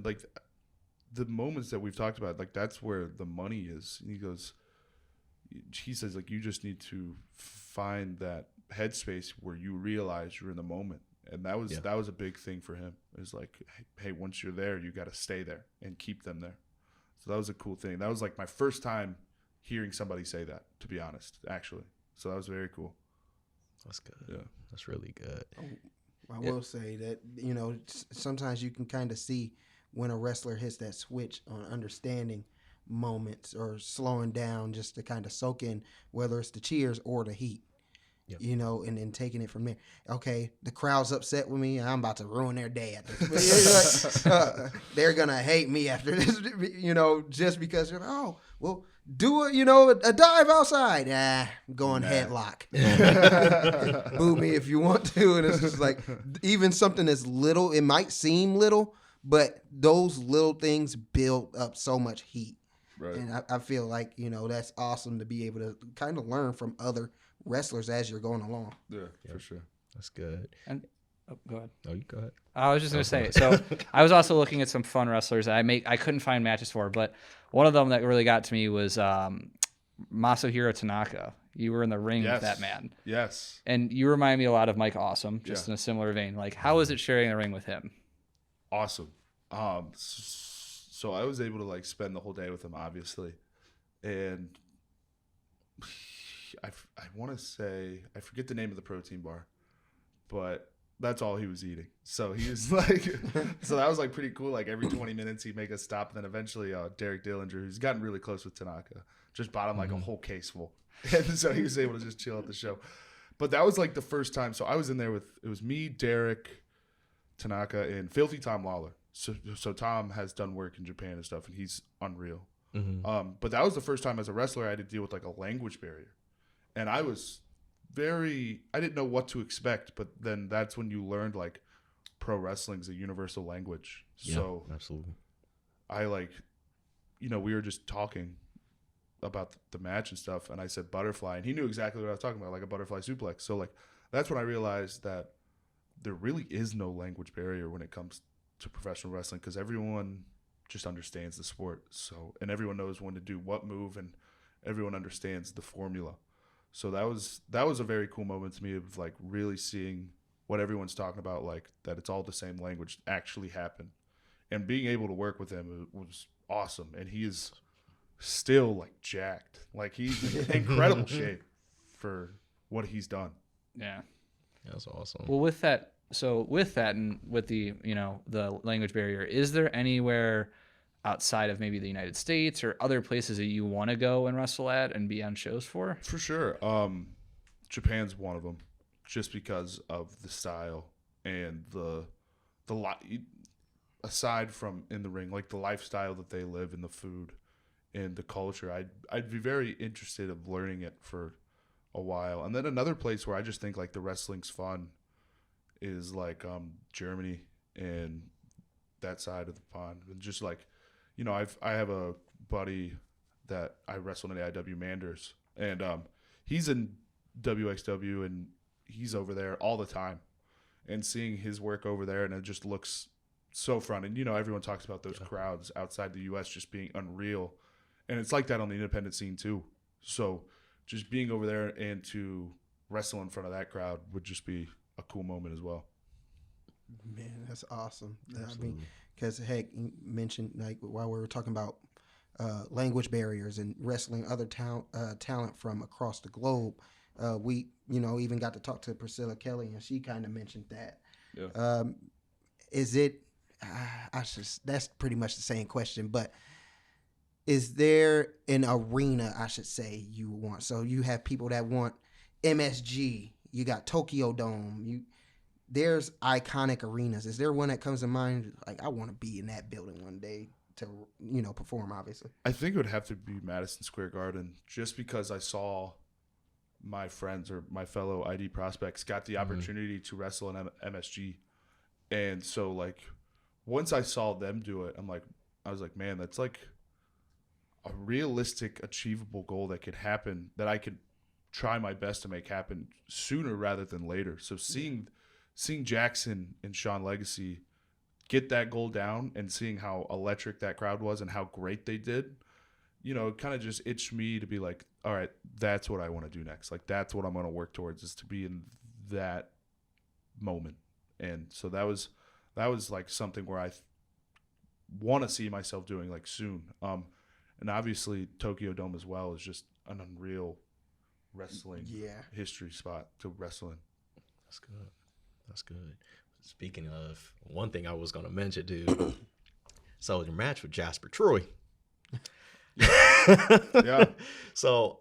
like the moments that we've talked about, like that's where the money is. And he says like you just need to find that headspace where you realize you're in the moment, and that was a big thing for him. It was like, hey, once you're there, you got to stay there and keep them there. So that was a cool thing. That was like my first time hearing somebody say that, to be honest, actually. So that was very cool. That's good. Yeah. That's really good. I will say that, sometimes you can kind of see when a wrestler hits that switch on understanding moments or slowing down just to kind of soak in, whether it's the cheers or the heat. Yep. And then taking it from there. Okay, the crowd's upset with me. I'm about to ruin their day at this. They're going to hate me after this, just because, do a dive outside. Going headlock. Boo me if you want to. And it's just like, even something that's little, it might seem little, but those little things build up so much heat. Right. And I feel like, that's awesome to be able to kind of learn from other wrestlers as you're going along. Yeah, for sure. That's good. And go ahead. Oh, you go ahead. I was just gonna say. So I was also looking at some fun wrestlers. I couldn't find matches for, but one of them that really got to me was Masahiro Tanaka. You were in the ring with that man. Yes. And you remind me a lot of Mike Awesome, just in a similar vein. Like, how is it sharing the ring with him? Awesome. So I was able to like spend the whole day with him, obviously, and I want to say, I forget the name of the protein bar, but that's all he was eating. So he was like, so that was like pretty cool. Like every 20 minutes he'd make us stop. And then eventually Derek Dillinger, who's gotten really close with Tanaka, just bought him like a whole case full. And so he was able to just chill at the show. But that was like the first time. So I was in there it was me, Derek, Tanaka, and Filthy Tom Lawler. So Tom has done work in Japan and stuff, and he's unreal. But that was the first time as a wrestler I had to deal with like a language barrier. And I didn't know what to expect, but then that's when you learned like pro wrestling's a universal language. Yeah, so absolutely. I we were just talking about the match and stuff, and I said butterfly, and he knew exactly what I was talking about, like a butterfly suplex. So like that's when I realized that there really is no language barrier when it comes to professional wrestling, because everyone just understands the sport. So, and everyone knows when to do what move, and everyone understands the formula. So that was a very cool moment to me of like really seeing what everyone's talking about, like that it's all the same language actually happen, and being able to work with him was awesome. And he is still like jacked, like he's in incredible shape for what he's done. Yeah, that's awesome. Well, with that and with the the language barrier, is there anywhere outside of maybe the United States or other places that you want to go and wrestle at and be on shows for? For sure. Japan's one of them, just because of the style and the aside from in the ring, like the lifestyle that they live and the food and the culture. I'd be very interested of learning it for a while. And then another place where I just think like the wrestling's fun is like Germany and that side of the pond. And just like, I have a buddy that I wrestled in AIW, Manders, and he's in WXW, and he's over there all the time. And seeing his work over there, and it just looks so fun. And everyone talks about those crowds outside the U.S. just being unreal, and it's like that on the independent scene too. So just being over there and to wrestle in front of that crowd would just be a cool moment as well. Man, that's awesome. Absolutely. I mean, because heck, you mentioned like while we were talking about language barriers and wrestling other talent from across the globe, we even got to talk to Priscilla Kelly, and she kind of mentioned that. Yeah. Is it? That's pretty much the same question, but is there an arena? I should say you want. So you have people that want MSG, you got Tokyo Dome. There's iconic arenas. Is there one that comes to mind? Like, I want to be in that building one day to, perform, obviously. I think it would have to be Madison Square Garden, just because I saw my friends or my fellow ID prospects got the opportunity to wrestle in MSG. And so, like, once I saw them do it, I was like, man, that's like a realistic, achievable goal that could happen, that I could try my best to make happen sooner rather than later. So seeing Jackson and Sean Legacy get that goal down and seeing how electric that crowd was and how great they did, it kind of just itched me to be like, all right, that's what I want to do next. Like, that's what I'm going to work towards, is to be in that moment. And so that was like something where I want to see myself doing, like, soon. And obviously Tokyo Dome as well is just an unreal wrestling history spot to wrestle in. That's good. Speaking of, one thing I was going to mention, dude. So your match with Jasper Troy. Yeah. So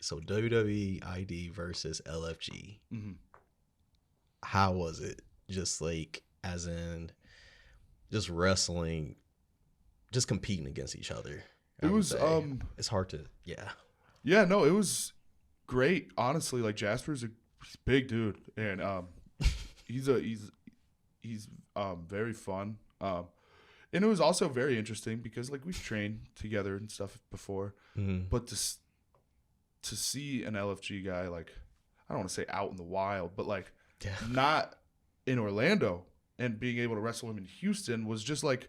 WWE ID versus LFG. Mm-hmm. How was it? Just like, as in, just wrestling, just competing against each other. It was it's hard to Yeah, no, it was great. Honestly, like, Jasper's a big dude, and he's very fun. And it was also very interesting because, like, we've trained together and stuff before, but to see an LFG guy, like, I don't want to say out in the wild, but like not in Orlando, and being able to wrestle him in Houston was just like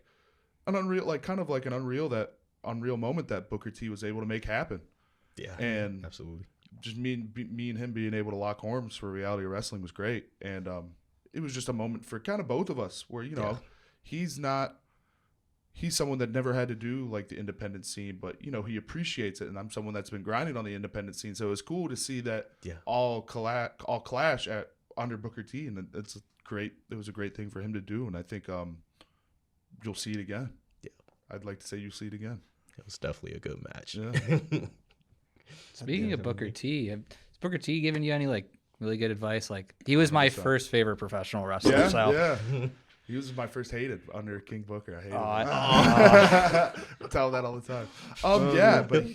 an unreal, like, kind of like an unreal moment that Booker T was able to make happen. Yeah, and absolutely. Just me and him being able to lock arms for Reality of Wrestling was great, and it was just a moment for kind of both of us where he's someone that never had to do, like, the independent scene, but he appreciates it, and I'm someone that's been grinding on the independent scene, so it was cool to see that all clash under Booker T, and it was a great thing for him to do, and I think you'll see it again. Yeah, I'd like to say you'll see it again. It was definitely a good match. Yeah. Speaking of Booker T, has Booker T given you any, like, really good advice? Like, he was my first favorite professional wrestler. Yeah. He was my first hated under King Booker. I hated him. I tell him that all the time. But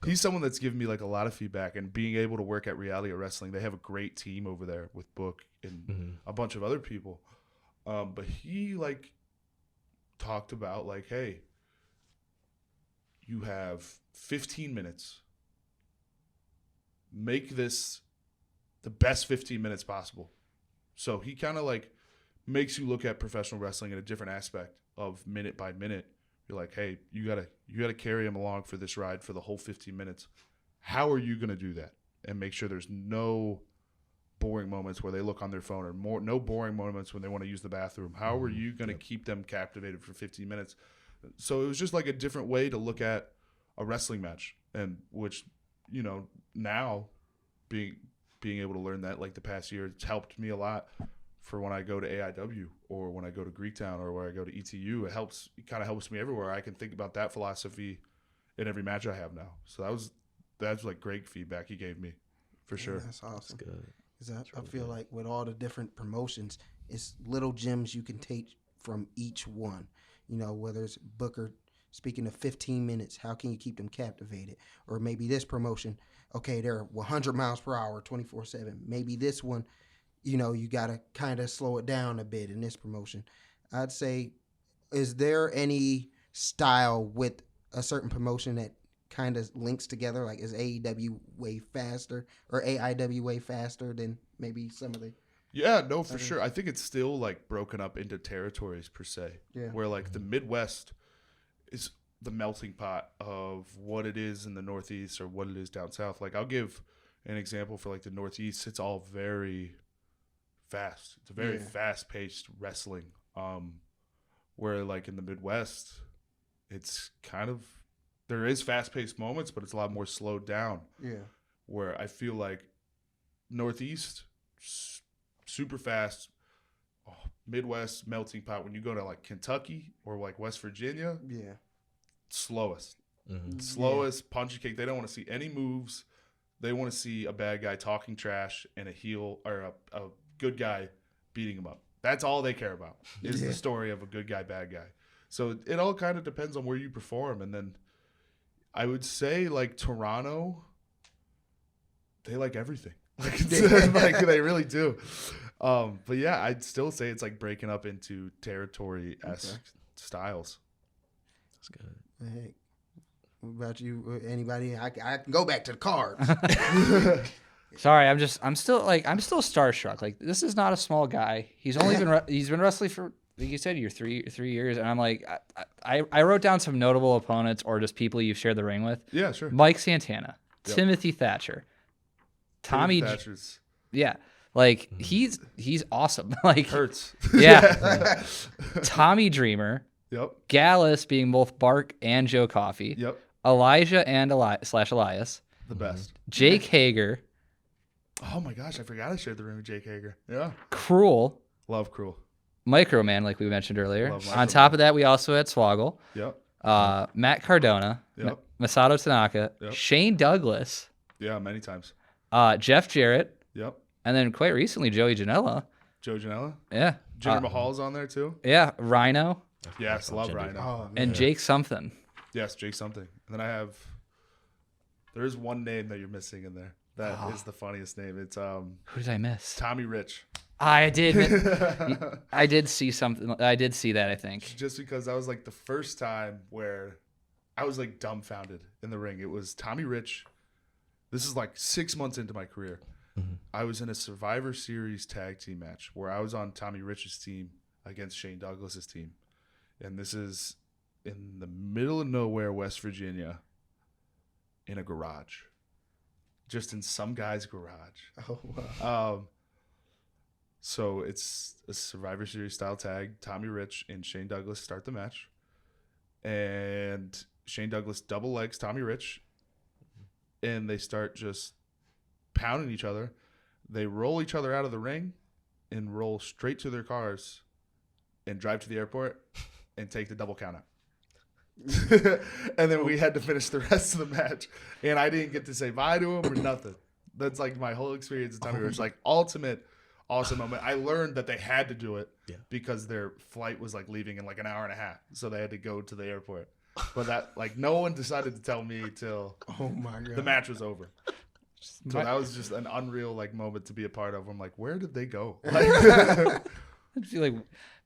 he's someone that's given me, like, a lot of feedback, and being able to work at Reality of Wrestling. They have a great team over there with Book and a bunch of other people. But he, like, talked about, like, hey, you have 15 minutes. Make this the best 15 minutes possible. So he kind of, like, makes you look at professional wrestling in a different aspect of minute by minute. You're like, hey, you gotta carry him along for this ride for the whole 15 minutes. How are you gonna do that? And make sure there's no boring moments where they look on their phone, or no boring moments when they want to use the bathroom. How are you gonna keep them captivated for 15 minutes? So it was just like a different way to look at a wrestling match, and which, now being able to learn that, like, the past year, it's helped me a lot for when I go to AIW or when I go to Greektown or where I go to ETU. It kind of helps me everywhere. I can think about that philosophy in every match I have now. So that's like great feedback he gave me, for sure. That's awesome. That's good. I feel like with all the different promotions, it's little gems you can take from each one. Whether it's Booker speaking of 15 minutes, how can you keep them captivated? Or maybe this promotion, okay, they're 100 miles per hour, 24/7. Maybe this one, you got to kind of slow it down a bit in this promotion. I'd say, is there any style with a certain promotion that kind of links together? Like, is AEW way faster or AIW way faster than maybe some of the... Yeah, no, for sure. I think it's still, like, broken up into territories per se. Yeah. Where, like, the Midwest is the melting pot of what it is in the Northeast or what it is down South. Like, I'll give an example for, like, the Northeast. It's all very fast. It's a very fast-paced wrestling. Where, like, in the Midwest, it's kind of, there is fast-paced moments, but it's a lot more slowed down. Yeah. Where I feel like Northeast, super fast. Midwest, melting pot. When you go to, like, Kentucky or, like, West Virginia, slowest. Slowest, punchy kick. They don't want to see any moves. They want to see a bad guy talking trash and a heel or a good guy beating him up. That's all they care about is the story of a good guy, bad guy. So it all kind of depends on where you perform. And then I would say like Toronto, they like everything. Like they really do. But yeah, I'd still say it's like breaking up into territory-esque styles. That's good. Hey, what about you? Anybody? I can go back to the cards. Sorry, I'm still starstruck. Like, this is not a small guy. He's only he's been wrestling for, like you said, 3 years, and I'm like, I wrote down some notable opponents or just people you've shared the ring with. Yeah, sure. Mike Santana, Timothy Thatcher, Tommy. Thatcher's Yeah, like he's awesome. Like hurts. Yeah. Tommy Dreamer. Yep. Gallus being both Bark and Joe Coffey. Yep. Elijah and Elias. The best. Jake Hager. Oh my gosh, I forgot I shared the ring with Jake Hager. Yeah. Cruel. Love Cruel. Microman, like we mentioned earlier. Love On top of that, we also had Swoggle. Yep. Matt Cardona. Yep. Masato Tanaka. Yep. Shane Douglas. Yeah, many times. Jeff Jarrett. Yep. And then quite recently, Joey Janela. Joe Janela. Yeah. Jinder Mahal's on there too. Yeah. Rhino. Yes, love Rhino. Oh, And Jake something. Yes, Jake something. And then there is one name that you're missing in there. That is the funniest name. It's Who did I miss? Tommy Rich. I did see something. I did see that, I think. Just because that was like the first time where I was like dumbfounded in the ring. It was Tommy Rich. This is like 6 months into my career. Mm-hmm. I was in a Survivor Series tag team match where I was on Tommy Rich's team against Shane Douglas's team. And this is in the middle of nowhere, West Virginia, in a garage. Just in some guy's garage. Oh, wow. So it's a Survivor Series style tag. Tommy Rich and Shane Douglas start the match. And Shane Douglas double legs Tommy Rich. And they start just pounding each other. They roll each other out of the ring and roll straight to their cars and drive to the airport and take the double count out. And then we had to finish the rest of the match. And I didn't get to say bye to him or nothing. That's like my whole experience at Tommy Rich. Like ultimate awesome moment. I learned that they had to do it because their flight was like leaving in like an hour and a half. So they had to go to the airport. But that like no one decided to tell me till the match was over. So that was just an unreal like moment to be a part of. I'm like, where did they go? Like, I'd feel like,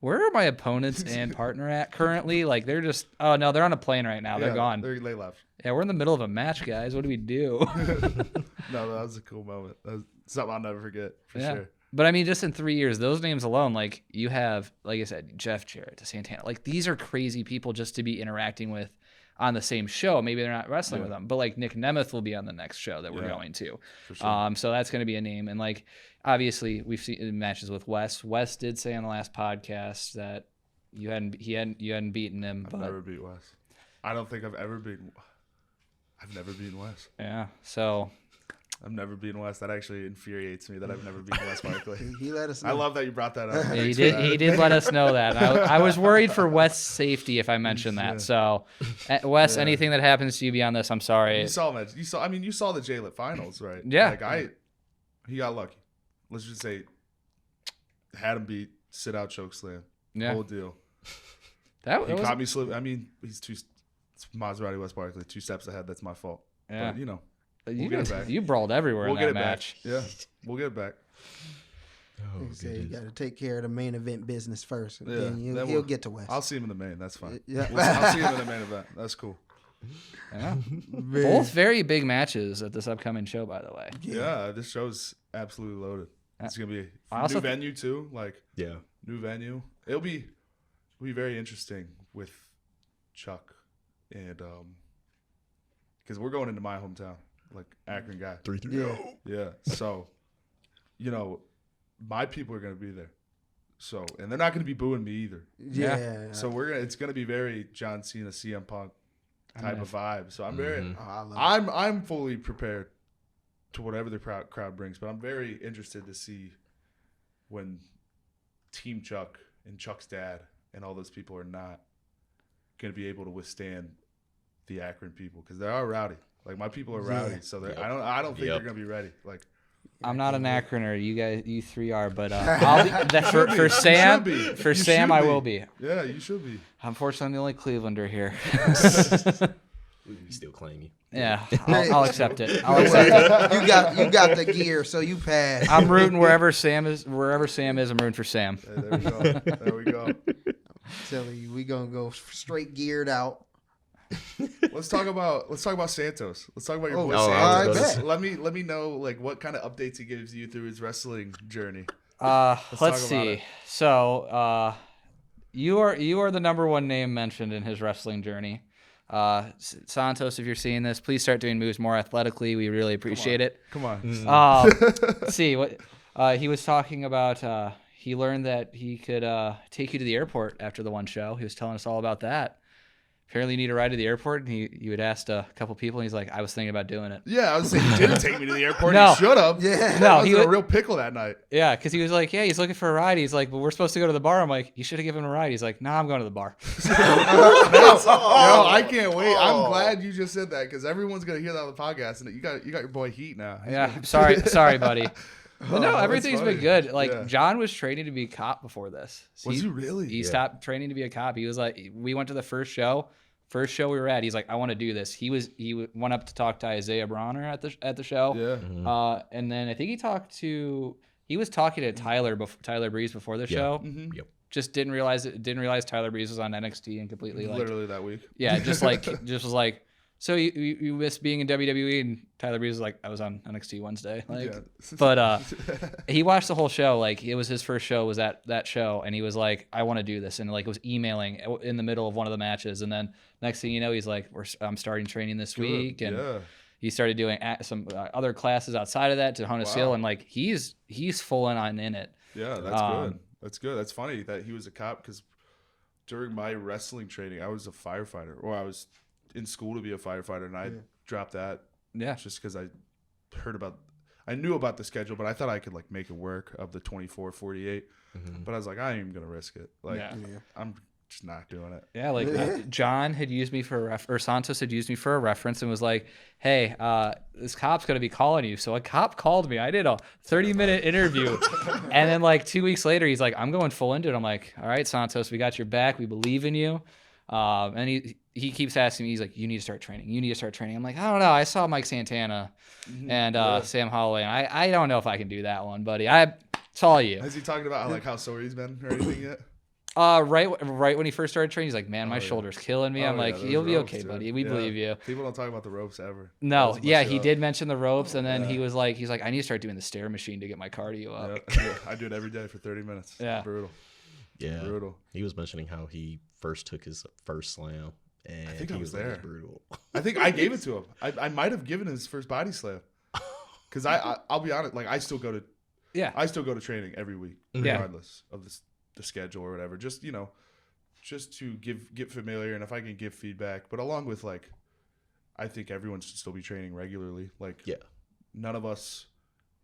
where are my opponents and partner at currently? Like, they're just, oh no, they're on a plane right now. They're gone. They left. Yeah, we're in the middle of a match, guys. What do we do? No, that was a cool moment. That was something I'll never forget for sure. But I mean, just in 3 years, those names alone, like you have, like I said, Jeff Jarrett to Santana. Like these are crazy people just to be interacting with on the same show. Maybe they're not wrestling with them, but like Nick Nemeth will be on the next show that we're going to. For sure. So that's going to be a name. And like, obviously we've seen matches with Wes. Wes did say on the last podcast that you hadn't beaten him. I've never beat Wes. I don't think I've never beaten Wes. Yeah. So I've never beaten Wes. That actually infuriates me that I've never beaten Wes Barkley. He let us know. I love that you brought that up. yeah, he did let us know that. I was worried for Wes' safety if I mentioned that. So, Wes, anything that happens to you beyond this, I'm sorry. You saw the J-Lit finals, right? Yeah. Like he got lucky. Let's just say, had him beat, sit out, choke slam, whole deal. He caught me slipping. I mean, it's Maserati Wes Barkley, 2 steps ahead. That's my fault. Yeah. But you get it back. You brawled everywhere in that match. Back. Yeah, we'll get it back. You say you got to take care of the main event business first. And Yeah, then he'll get to West. I'll see him in the main. That's fine. Yeah. I'll see him in the main event. That's cool. Yeah. Both very big matches at this upcoming show, by the way. Yeah, this show's absolutely loaded. It's gonna be I a also new venue too. Like Yeah. new venue. It'll be very interesting with Chuck and because we're going into my hometown, like Akron guy. 3-3. Yeah. So, my people are gonna be there. So, and they're not gonna be booing me either. Yeah. So it's gonna be very John Cena, CM Punk type of vibe. So I'm very, I love it. I'm fully prepared to whatever the crowd brings. But I'm very interested to see when Team Chuck and Chuck's dad and all those people are not gonna be able to withstand the Akron people because they are rowdy. Like my people are rowdy, so I don't think they're gonna be ready. Like I'm not an Akroner. You three are, but I'll be, for Sam, I will be. Yeah, you should be. Unfortunately, I'm the only Clevelander here. You still claim you. Yeah, I'll accept it. You got the gear, so you pass. I'm rooting wherever Sam is. Wherever Sam is, I'm rooting for Sam. Hey, there we go. There we go. I'm telling you, we gonna go straight geared out. Let's talk about Santos. Let's talk about your boy Santos. Santos. Let me know like what kind of updates he gives you through his wrestling journey. Let's see. So, you are the number one name mentioned in his wrestling journey. Santos, if you're seeing this, please start doing moves more athletically. We really appreciate it. Come on. Let's see what he was talking about. He learned that he could take you to the airport after the one show. He was telling us all about that. Apparently, you need a ride to the airport, and you had asked a couple people, and he's like, "I was thinking about doing it." Yeah, I was saying he didn't take me to the airport. No. He should have. Yeah. No, I was in a real pickle that night. Yeah, because he was like, "Yeah, he's looking for a ride." He's like, "But we're supposed to go to the bar." I'm like, "You should have given him a ride." He's like, "No, I'm going to the bar." Yo, I can't wait. I'm glad you just said that because everyone's gonna hear that on the podcast, and you got your boy Heat now. Yeah, sorry, buddy. But no, everything's been good. Like Yeah. John was training to be a cop before this. Was he really? He stopped training to be a cop. He was like, we went to the first show we were at. He's like, I want to do this. He went up to talk to Isaiah Bronner at the show. Yeah. And then I think he was talking to Tyler Breeze before the show. Mm-hmm. Yep. Just didn't realize Tyler Breeze was on NXT and completely like Literally that week. yeah, just was like, so you miss being in WWE, and Tyler Breeze was like, I was on NXT Wednesday, like, Yeah. but he watched the whole show, like it was his first show, was that show, and he was like, I want to do this, and like was emailing in the middle of one of the matches, and then next thing you know, he's like, I'm starting training this week, and he started doing some other classes outside of that to hone his skill, and like he's full on in it. Yeah, that's good. That's good. That's funny that he was a cop because during my wrestling training, I was a firefighter, or I was in school to be a firefighter, and I dropped that. Yeah, just because I knew about the schedule, but I thought I could like make it work of the 24, 48. But I was like, I ain't even gonna risk it. Like, I'm just not doing it. Yeah, like John had used me for or Santos had used me for a reference and was like, hey, this cop's gonna be calling you. So a cop called me. I did a 30-minute interview, and then like 2 weeks later, he's like, I'm going full into it. I'm like, all right, Santos, we got your back. We believe in you. And he keeps asking me, he's like, you need to start training. You need to start training. I'm like, I don't know. I saw Mike Santana and Sam Holloway. And I don't know if I can do that one, buddy. I saw you. Has he talked about how sore he's been or anything yet? Right when he first started training, he's like, man, my shoulder's killing me. I'm like, you'll be okay, buddy. We believe you. People don't talk about the ropes ever. No, yeah, he did mention the ropes, and then he's like, I need to start doing the stair machine to get my cardio up. Yeah. I do it every day for 30 minutes. Yeah. Brutal. Yeah. Brutal. He was mentioning how he first took his first slam, and I think I was like, there. it was brutal. I think I gave it to him. I might have given his first body slam. Because I'll be honest, like I still go to training every week, regardless of the schedule or whatever. Just just to get familiar, and if I can give feedback, but along with like, I think everyone should still be training regularly. Like, none of us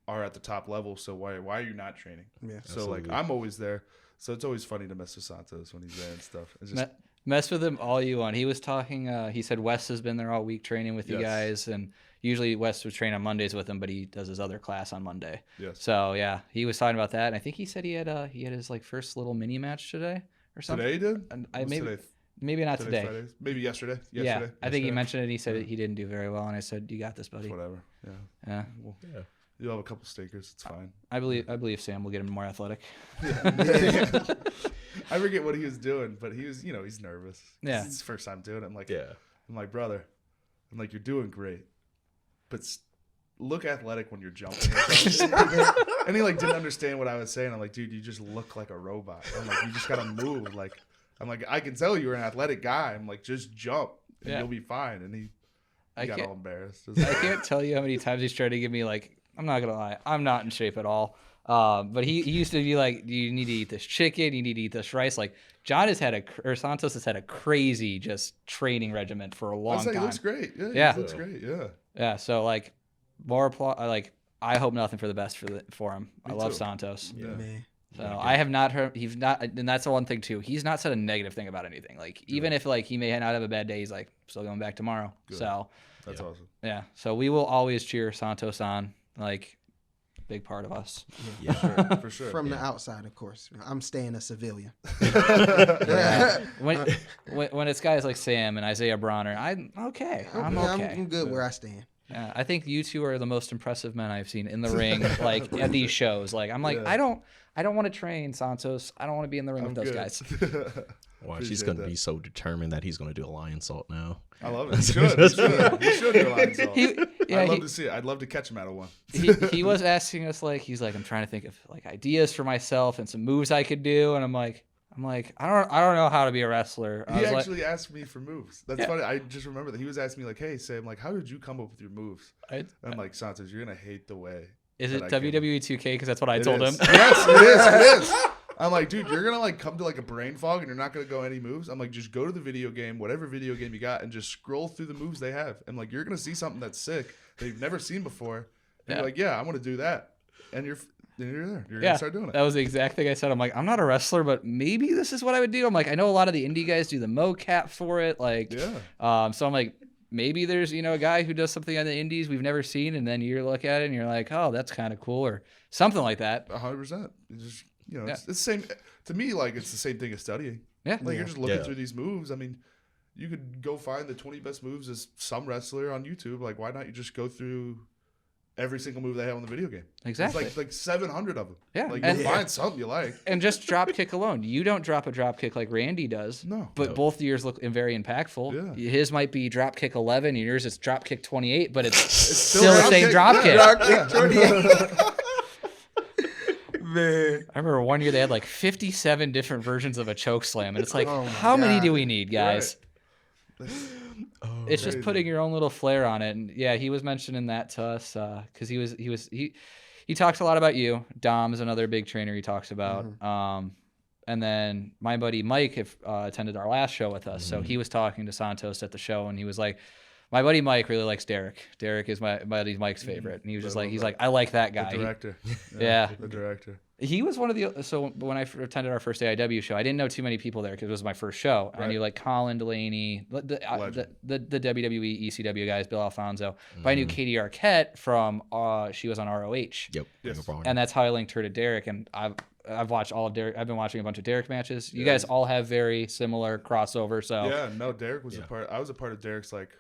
are at the top level, so why are you not training? Yeah. So Absolutely. like I'm always there, so it's always funny to mess with Santos when he's there and stuff. It's just, Mess with him all you want. He was talking. He said Wes has been there all week training with you guys, and usually Wes would train on Mondays with him, but he does his other class on Monday. Yes. So yeah, he was talking about that, and I think he said he had his like first little mini match today or something. Today he did? And Maybe not today's today. Friday. Maybe yesterday. Yeah, I think he mentioned it. He said he didn't do very well, and I said, "You got this, buddy." Whatever. Yeah. Yeah. Well, you'll have a couple stinkers. It's fine. I believe Sam will get him more athletic. I forget what he was doing, but he was, he's nervous. Yeah. It's his first time doing it. I'm like, brother, you're doing great, but look athletic when you're jumping. And he like didn't understand what I was saying. I'm like, dude, you just look like a robot. I'm like, you just gotta move. Like, I'm like, I can tell you're an athletic guy. I'm like, just jump and you'll be fine. And he got all embarrassed. I can't tell you how many times he's tried to give me like, I'm not gonna lie, I'm not in shape at all. But he used to be like, you need to eat this chicken, you need to eat this rice. Like Santos has had a crazy just training regimen for a long time. He looks great. Yeah. He looks great. Yeah. Yeah. So like more applause. I hope nothing for the best for him. I love too. Santos. Yeah. So I have not heard. He's not, and that's the one thing too. He's not said a negative thing about anything. Like even if like he may not have a bad day, he's like still going back tomorrow. Good. So That's awesome. yeah. So we will always cheer Santos on. Like big part of us. Yeah. For sure. From the outside, of course. I'm staying a civilian. When it's guys like Sam and Isaiah Bronner, I'm okay. I'm okay. I'm good where I stand. Yeah, I think you two are the most impressive men I've seen in the ring, like at these shows. Like I'm like, I don't want to train Santos. I don't want to be in the ring with those guys. Watch, he's going to be so determined that he's going to do a lion salt now. I love it. He should. He should do a lion salt. I'd love to see it. I'd love to catch him out of one. He was asking us he's like, I'm trying to think of like ideas for myself and some moves I could do, and I'm like, I don't know how to be a wrestler. He actually asked me for moves. That's funny. I just remember that he was asking me like, "Hey Sam, like, how did you come up with your moves?" And I'm like, Santos, you're gonna hate the way. Is it WWE 2K? Because that's what I told him. Yes, it is. I'm like, dude, you're gonna like come to like a brain fog and you're not gonna go any moves. I'm like, just go to the video game, whatever video game you got, and just scroll through the moves they have. And like, you're gonna see something that's sick that you've never seen before. And you're like, yeah, I want to do that. And you're there. You're gonna start doing it. That was the exact thing I said. I'm like, I'm not a wrestler, but maybe this is what I would do. I'm like, I know a lot of the indie guys do the mocap for it. Like, so I'm like, maybe there's, a guy who does something on the indies we've never seen, and then you look at it and you're like, oh, that's kind of cool, or something like that. 100%. It's just, it's the same. To me, like, it's the same thing as studying. Yeah. Like, you're just looking through these moves. I mean, you could go find the 20 best moves as some wrestler on YouTube. Like, why not you just go through every single move they have on the video game? Exactly. It's like 700 of them. Yeah. Like, you'll find something you like. And just drop kick alone. You don't drop a drop kick like Randy does. No. But both of yours look very impactful. Yeah. His might be drop kick 11, and yours is drop kick 28, but it's still the same drop kick. Drop kick 28. Man. I remember one year they had like 57 different versions of a choke slam, and it's like, how many do we need, guys? Right. It's just putting your own little flair on it. And yeah, he was mentioning that to us because he talks a lot about you. Dom is another big trainer he talks about. And then my buddy Mike attended our last show with us, so he was talking to Santos at the show, and he was like, my buddy Mike really likes Derek. Derek is my buddy Mike's favorite, and he was just like, I like that guy. The director. The director. He was one of the, so when I attended our first AIW show, I didn't know too many people there because it was my first show. Right. I knew like Colin, Delaney, the WWE, ECW guys, Bill Alfonso. But I knew Katie Arquette from, she was on ROH. Yep. Yes. And that's how I linked her to Derek. And I've watched all of Derek. I've been watching a bunch of Derek matches. You guys all have very similar crossover. So yeah, no, Derek was I was a part of Derek's like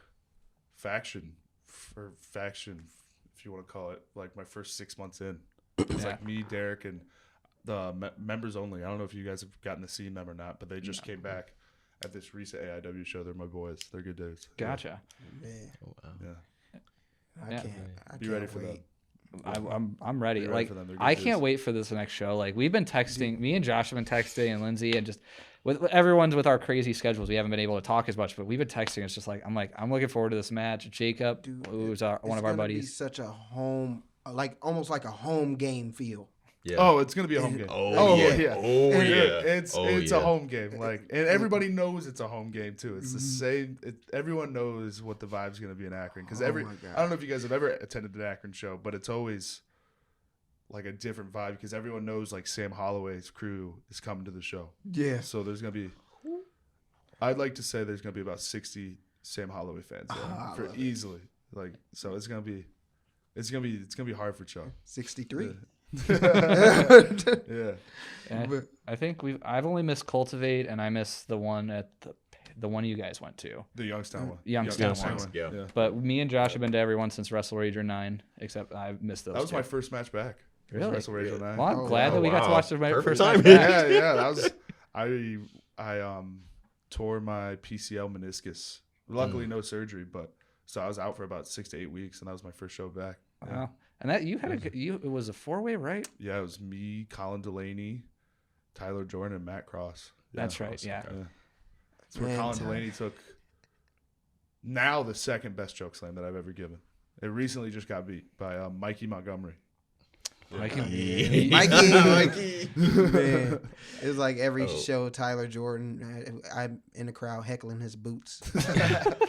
faction, if you want to call it, like my first 6 months in. It's like me, Derek, and the members only. I don't know if you guys have gotten to see them or not, but they just came back at this recent AIW show. They're my boys. They're good dudes. Gotcha. Man. Oh, wow. Yeah. I can't Be ready for wait. them. I'm ready. Be ready Like for them. They're good I dudes. can't wait for this next show. Like we've been texting. Me and Josh have been texting, and Lindsay, and just with everyone's with our crazy schedules, we haven't been able to talk as much. But we've been texting. It's just like I'm looking forward to this match. Jacob, who's one of our buddies. It's such a home, like almost like a home game feel. Yeah. Oh, it's gonna be a home game. It's a home game. Like, and everybody knows it's a home game too. It's the same. Everyone knows what the vibe's gonna be in Akron because I don't know if you guys have ever attended an Akron show, but it's always like a different vibe because everyone knows like Sam Holloway's crew is coming to the show. Yeah. So there's gonna be. I'd like to say there's gonna be about 60 Sam Holloway fans there for easily. Like, so it's gonna be hard for Chuck. 63. Yeah. I think I've only missed Cultivate, and I missed the one at the one you guys went to. The Youngstown one. Youngstown one. Yeah. But me and Josh have been to every one since Wrestle Rager 9, except I missed those. That was two. my first match back. Really? Wrestle Rager 9. Well, I'm glad that we got to watch the Perfect first timing. match back. Yeah. That was I tore my PCL meniscus. Luckily, no surgery, but so I was out for about 6 to 8 weeks, and that was my first show back. Yeah. Wow. And that it was a 4-way, right? Yeah, it was me, Colin Delaney, Tyler Jordan, and Matt Cross. Yeah, That's right. Yeah. That's where Colin Delaney took now the second best choke slam that I've ever given. It recently just got beat by Mikey Montgomery. Mikey. Mikey. Man, it was like every show. Tyler Jordan, I'm in the crowd heckling his boots.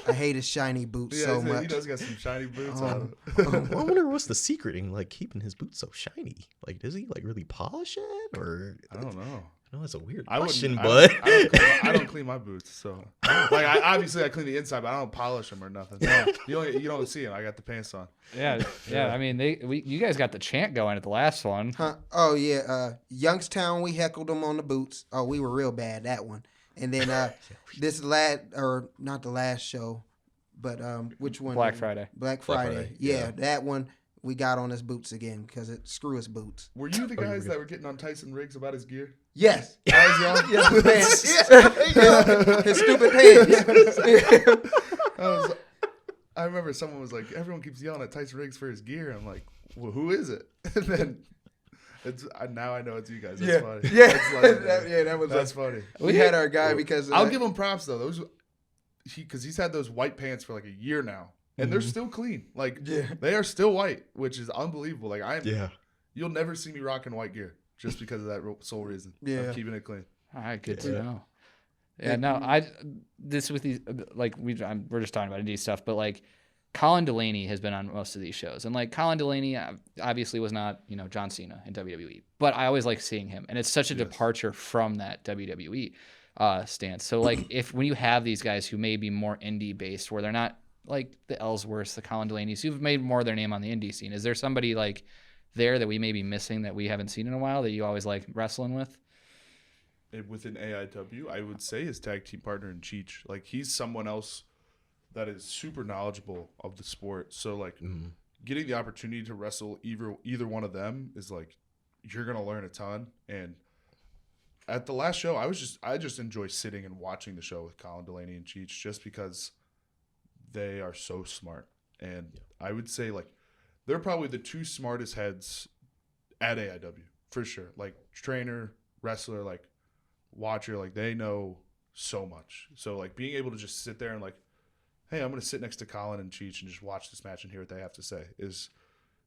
I hate his shiny boots so much. He does got some shiny boots on. I wonder what's the secret in like keeping his boots so shiny. Like, does he like really polish it, or I don't know. I know it's a weird I question, wouldn't- but I don't clean my boots, so like obviously I clean the inside, but I don't polish them or nothing. You don't see them. I got the pants on. Yeah. I mean, you guys got the chant going at the last one. Huh? Oh yeah, Youngstown. We heckled them on the boots. Oh, we were real bad that one. And then this not the last show, but which one? Black Friday. Black Friday. Yeah, that one. We got on his boots again because screw his boots. Were you the guys that were getting on Tyson Riggs about his gear? Yes. That was y'all? Yes, his stupid pants. I remember someone was like, everyone keeps yelling at Tyson Riggs for his gear. I'm like, well, who is it? And then now I know it's you guys. That's funny. Yeah. That was That's funny. We had our guy because I'll give him props though. Because he's had those white pants for like a year now. And they're still clean. Like, they are still white, which is unbelievable. Like, you'll never see me rocking white gear just because of that sole reason. Of keeping it clean. All right, good to know. Yeah, no, this with these, like, we're just talking about indie stuff, but like, Colin Delaney has been on most of these shows. And like, Colin Delaney obviously was not, John Cena in WWE, but I always like seeing him. And it's such a departure from that WWE stance. So like, when you have these guys who may be more indie based, where they're not like the Ellsworths, the Colin Delaneys, who've made more of their name on the indie scene. Is there somebody like there that we may be missing that we haven't seen in a while that you always like wrestling with? Within AIW, I would say his tag team partner in Cheech. Like, he's someone else that is super knowledgeable of the sport. So like getting the opportunity to wrestle either one of them is like, you're going to learn a ton. And at the last show, I just enjoy sitting and watching the show with Colin Delaney and Cheech just because they are so smart. And I would say like they're probably the two smartest heads at AIW for sure. Like trainer, wrestler, like watcher, like they know so much. So like being able to just sit there and like, hey, I'm going to sit next to Colin and Cheech and just watch this match and hear what they have to say is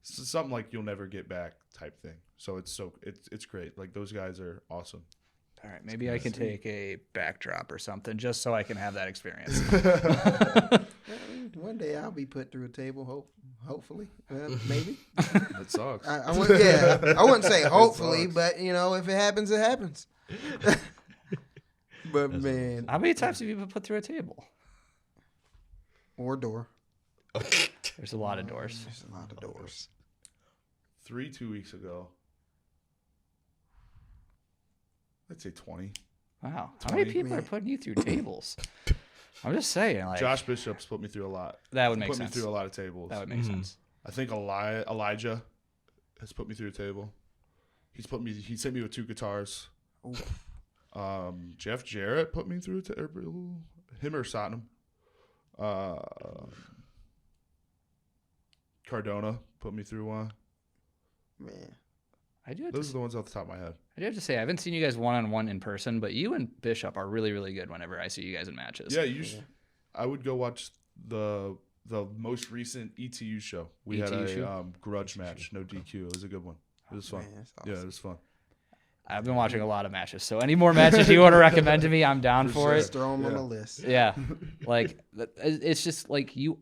something like you'll never get back type thing. So it's great. Like those guys are awesome. All right, maybe I can take a backdrop or something just so I can have that experience. One day I'll be put through a table, hopefully, maybe. That sucks. I wouldn't say hopefully, but if it happens, it happens. But man, how many times have you been put through a table or door? There's a lot of doors. There's a lot of doors. 2 weeks ago. I'd say 20. Wow. How many people are putting you through tables? I'm just saying. Like, Josh Bishop's put me through a lot. That would make sense. Put me through a lot of tables. That would make sense. I think Elijah has put me through a table. He sent me with 2 guitars. Jeff Jarrett put me through a table. Him or Satnam. Cardona put me through one. Man. Those are the ones off the top of my head. I do have to say, I haven't seen you guys one-on-one in person, but you and Bishop are really, really good whenever I see you guys in matches. Yeah, I would go watch the most recent ETU show. We had a grudge match, no DQ. It was a good one. It was fun. Man, awesome. Yeah, it was fun. I've been watching a lot of matches, so any more matches you want to recommend to me, I'm down for it. Just throw them on the list. Yeah, like it's just like you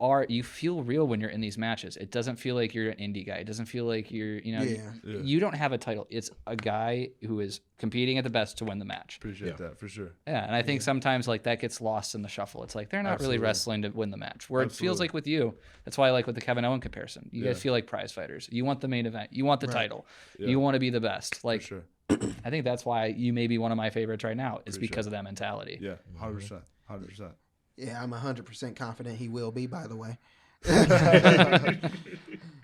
feel real when you're in these matches. It doesn't feel like you're an indie guy. It doesn't feel like you're you don't have a title. It's a guy who is competing at the best to win the match. Appreciate that for sure. Yeah, and I think sometimes like that gets lost in the shuffle. It's like they're not really wrestling to win the match. Where it feels like with you, that's why I like with the Kevin Owen comparison. You guys feel like prize fighters. You want the main event. You want the title. Yeah. You want to be the best. Like. For sure. I think that's why you may be one of my favorites right now. Is because of that mentality. Yeah, 100%. Yeah, I'm 100% confident he will be. By the way.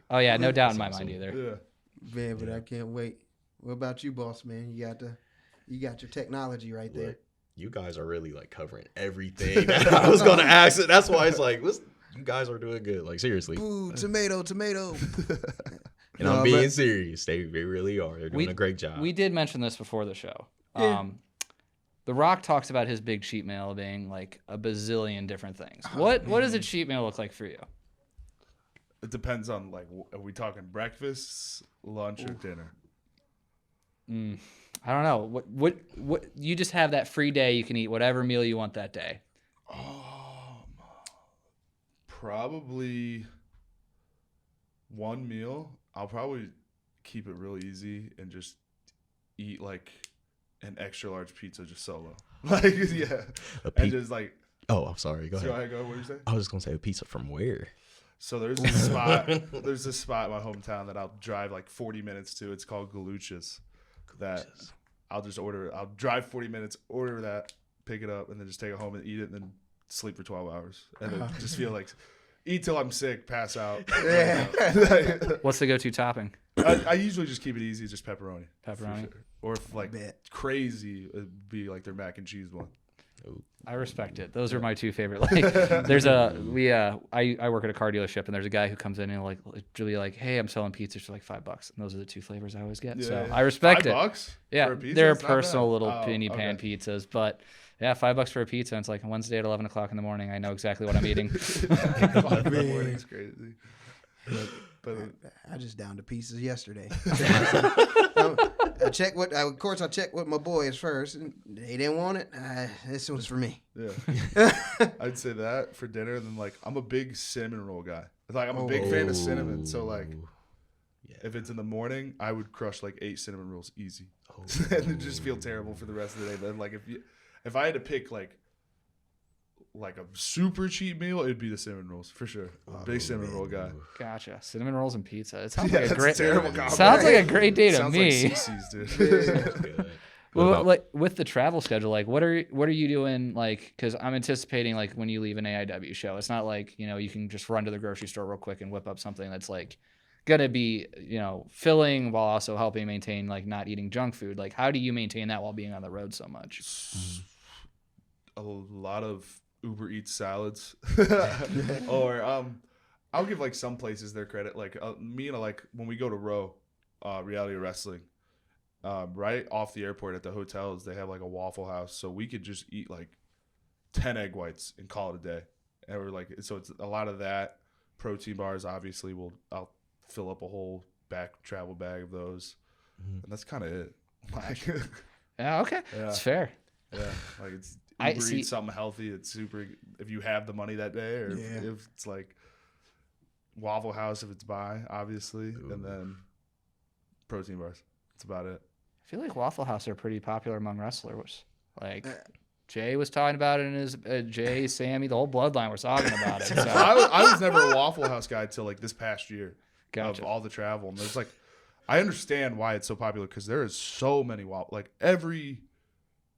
Oh yeah, no doubt in my mind either. Yeah, man, but I can't wait. What about you, boss man? You got your technology right there. You guys are really like covering everything that I was gonna ask it. That's why it's like, you guys are doing good. Like seriously. Ooh, tomato. And I'm being serious. They really are. They're doing a great job. We did mention this before the show. Yeah. The Rock talks about his big cheat meal being like a bazillion different things. What does a cheat meal look like for you? It depends on like, are we talking breakfast, lunch, or dinner? I don't know. What you just have that free day. You can eat whatever meal you want that day. Probably one meal. I'll probably keep it real easy and just eat like an extra large pizza just solo. Like, yeah. And just like. Oh, I'm sorry. Go ahead. Go ahead. What did you say? I was just gonna say a pizza from where? So there's this spot. There's this spot in my hometown that I'll drive like 40 minutes to. It's called Galuchas. That I'll just order. I'll drive 40 minutes, order that, pick it up, and then just take it home and eat it, and then sleep for 12 hours, and then just feel like eat till I'm sick, pass out. Yeah. What's the go-to topping? I usually just keep it easy, just pepperoni. Pepperoni. Sure. Or if like crazy, it'd be like their mac and cheese one. I respect it. Those are my two favorite. Like, there's I work at a car dealership, and there's a guy who comes in and like literally like, hey, I'm selling pizzas for like $5, and those are the two flavors I always get. Yeah, so yeah. I respect it. $5 Yeah, for a pizza? they're It's not personal bad. little Oh, penny pan pizzas, but yeah, $5 for a pizza. And it's like Wednesday at 11 o'clock in the morning. I know exactly what I'm eating. It's crazy. But I just downed the pieces yesterday. I checked of course I checked with my boys first, and they didn't want it. This one's for me. yeah, I'd say that for dinner. And then like I'm a big cinnamon roll guy. Like I'm a big fan of cinnamon. So like, if it's in the morning, I would crush like 8 cinnamon rolls easy, and then just feel terrible for the rest of the day. But like if I had to pick like a super cheap meal, it'd be the cinnamon rolls for sure. Big cinnamon roll guy. Gotcha. Cinnamon rolls and pizza. It sounds Yeah, like a that's great. terrible combo. Sounds like a great day to Sounds me. like CC's, dude. Well, like with the travel schedule, like what are you doing? Like, because I'm anticipating like when you leave an AIW show, it's not like you can just run to the grocery store real quick and whip up something that's like gonna be filling while also helping maintain like not eating junk food. Like, how do you maintain that while being on the road so much? A lot of Uber Eats salads, or I'll give like some places their credit. Like me and like when we go to Row, Reality Wrestling. Right off the airport at the hotels, they have like a Waffle House, so we could just eat like 10 egg whites and call it a day. And we're like, so it's a lot of that. Protein bars, obviously, I'll fill up a whole travel bag of those, and that's kind of it. Like, Yeah, okay, it's fair. Yeah, like it's Uber Eats something healthy. It's super if you have the money that day, or if it's like Waffle House if it's by, obviously, and then protein bars. That's about it. I feel like Waffle House are pretty popular among wrestlers. Like Jay was talking about it in his Jay, Sammy, the whole bloodline was talking about it. So. I was never a Waffle House guy until like this past year of all the travel. And there's like, I understand why it's so popular because there is so many like every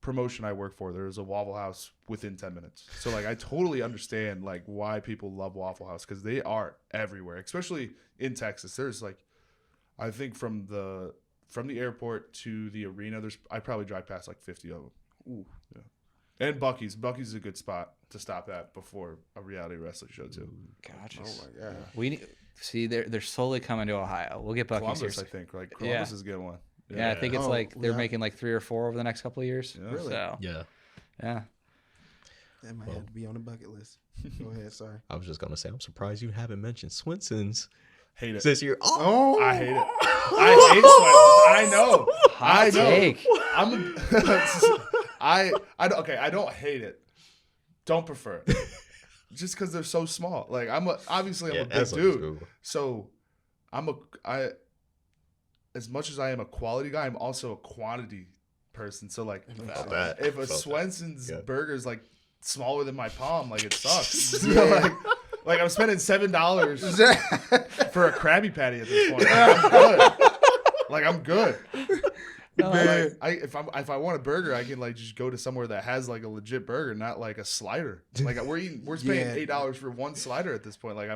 promotion I work for, there is a Waffle House within 10 minutes. So like I totally understand like why people love Waffle House because they are everywhere, especially in Texas. There's like, I think from the airport to the arena, I probably drive past like 50 of them. Ooh, yeah. And Buc-ee's. Buc-ee's is a good spot to stop at before a reality wrestling show too. Gotcha. Oh my god. We see they're slowly coming to Ohio. We'll get Buc-ee's Columbus, here. I think. Like Columbus is getting one. Yeah, I think it's like they're making like 3 or 4 over the next couple of years. Yeah. Really? So, Yeah. That might have to be on the bucket list. Go ahead, sorry. I was just gonna say, I'm surprised you haven't mentioned Swenson's Hate it. this year. I hate it. I hate Swenson's. I know. hot take. I don't hate it. Don't prefer it. Just because they're so small. Like I'm a big dude. So as much as I am a quality guy, I'm also a quantity person. So like if a Swenson's burger is like smaller than my palm, like it sucks. Like I'm spending $7 for a Krabby Patty at this point. I'm good. If I want a burger, I can like just go to somewhere that has like a legit burger, not like a slider. Like we're spending $8 for one slider at this point. Like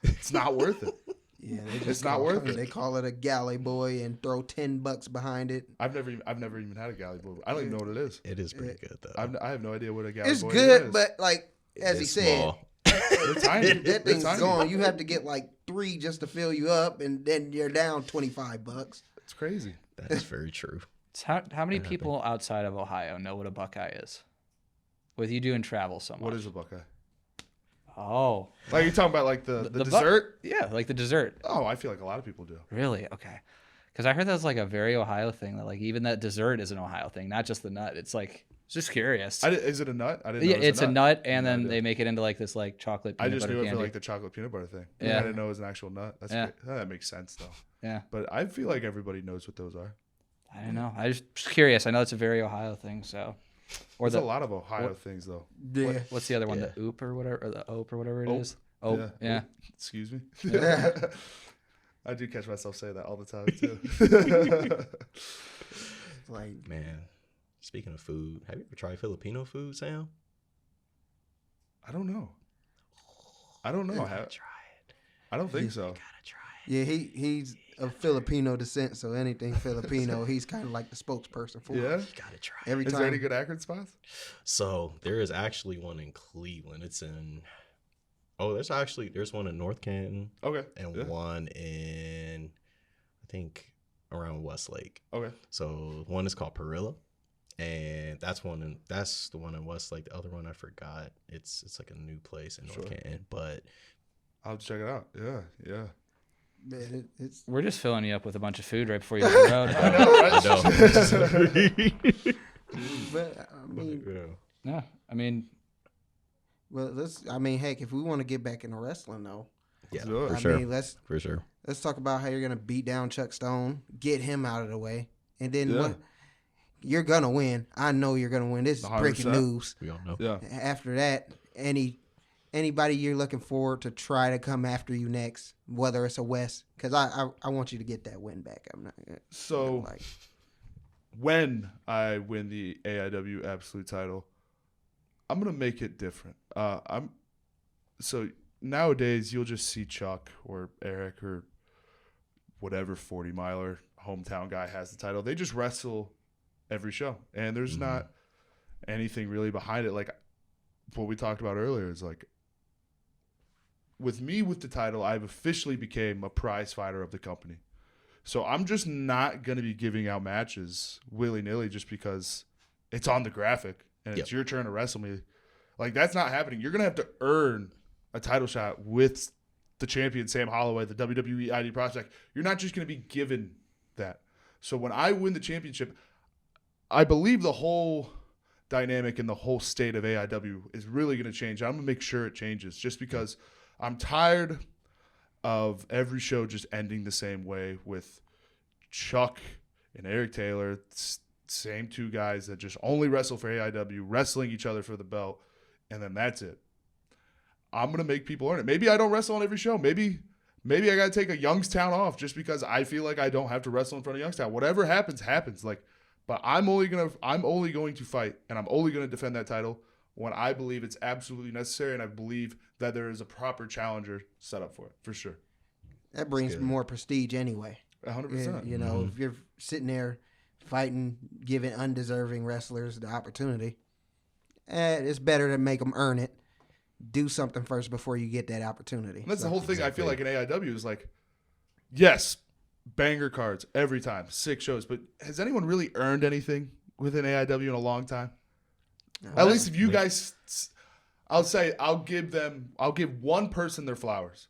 it's not worth it. Yeah, it's not worth it. They call it a galley boy and throw $10 behind it. I've never even had a galley boy. I don't even know what it is. It is pretty good though. I have no idea what a galley boy is. It's good, but like as he said, they're tiny. that thing's gone. You have to get like 3 just to fill you up, and then you're down $25. It's crazy. That is very true. How many people outside of Ohio know what a Buckeye is? With you doing travel so much. What is a Buckeye? Oh. Like, you talking about like the dessert? Yeah, like the dessert. Oh, I feel like a lot of people do. Really? Okay. Because I heard that was like a very Ohio thing. That like even that dessert is an Ohio thing, not just the nut. It's like just curious. Is it a nut? I didn't know Yeah, it was it's a nut, and then idea. they make it into like this like chocolate. I Peanut just butter knew it candy. for like the chocolate peanut butter thing. Yeah. I didn't know it was an actual nut. That's Yeah. great. That makes sense though. Yeah. But I feel like everybody knows what those are. I don't know. I just curious. I know it's a very Ohio thing. So, or There's a lot of Ohio things though. Yeah. what's the other one? Yeah. The oop or whatever, or the ope or whatever it Ope. is. Oh, yeah. Excuse me. Yeah. I do catch myself saying that all the time too. Like, Man, speaking of food, have you ever tried Filipino food, Sam? I don't know. I don't know. Try it. I don't think so. Gotta try it. yeah, he's of Filipino descent, so anything Filipino, he's kind of like the spokesperson for. Yeah. You gotta try it. Every Is time. there any good Akron spots? So there is actually one in Cleveland. It's in. Oh, there's one in North Canton Okay. and Yeah. one in, I think, around Westlake. Okay. So one is called Perilla, and that's the one in Westlake. The other one I forgot. It's like a new place in North Sure. Canton, but I'll check it out. Yeah. Yeah. Man, it's We're just filling you up with a bunch of food right before you hit the road. I know. but I mean, Yeah. No, I mean, well, heck, if we want to get back into wrestling though, Yeah, do it. for I sure. mean, let's For talk about how you're gonna beat down Chuck Stone, get him out of the way, and then Yeah. what? You're gonna win. I know you're gonna win. This is 100%. breaking news. We all know. Yeah. After that, anybody you're looking forward to try to come after you next, whether it's a West, because I want you to get that win back. I'm not So like when I win the AIW Absolute title, I'm gonna make it different. So nowadays you'll just see Chuck or Eric or whatever 40-miler hometown guy has the title. They just wrestle every show, and there's not anything really behind it. Like what we talked about earlier is like, with me with the title, I've officially became a prize fighter of the company. So I'm just not going to be giving out matches willy-nilly just because it's on the graphic and it's your turn to wrestle me. Like, that's not happening. You're going to have to earn a title shot with the champion, Sam Holloway, the WWE ID prospect. You're not just going to be given that. So when I win the championship, I believe the whole dynamic and the whole state of AIW is really going to change. I'm going to make sure it changes just because I'm tired of every show just ending the same way with Chuck and Eric Taylor, same two guys that just only wrestle for AIW, wrestling each other for the belt, and then that's it. I'm going to make people earn it. Maybe I don't wrestle on every show. Maybe I got to take a Youngstown off just because I feel like I don't have to wrestle in front of Youngstown. Whatever happens, happens. But I'm only going to fight, and I'm only going to defend that title when I believe it's absolutely necessary, and I believe that there is a proper challenger set up for it, for sure. that brings more prestige anyway. 100%. You know, if you're sitting there fighting, giving undeserving wrestlers the opportunity, it's better to make them earn it. Do something first before you get that opportunity. And that's the whole thing. I feel like in AIW is like, yes, banger cards every time, 6 shows, but has anyone really earned anything within AIW in a long time? At least if you guys, I'll give one person their flowers,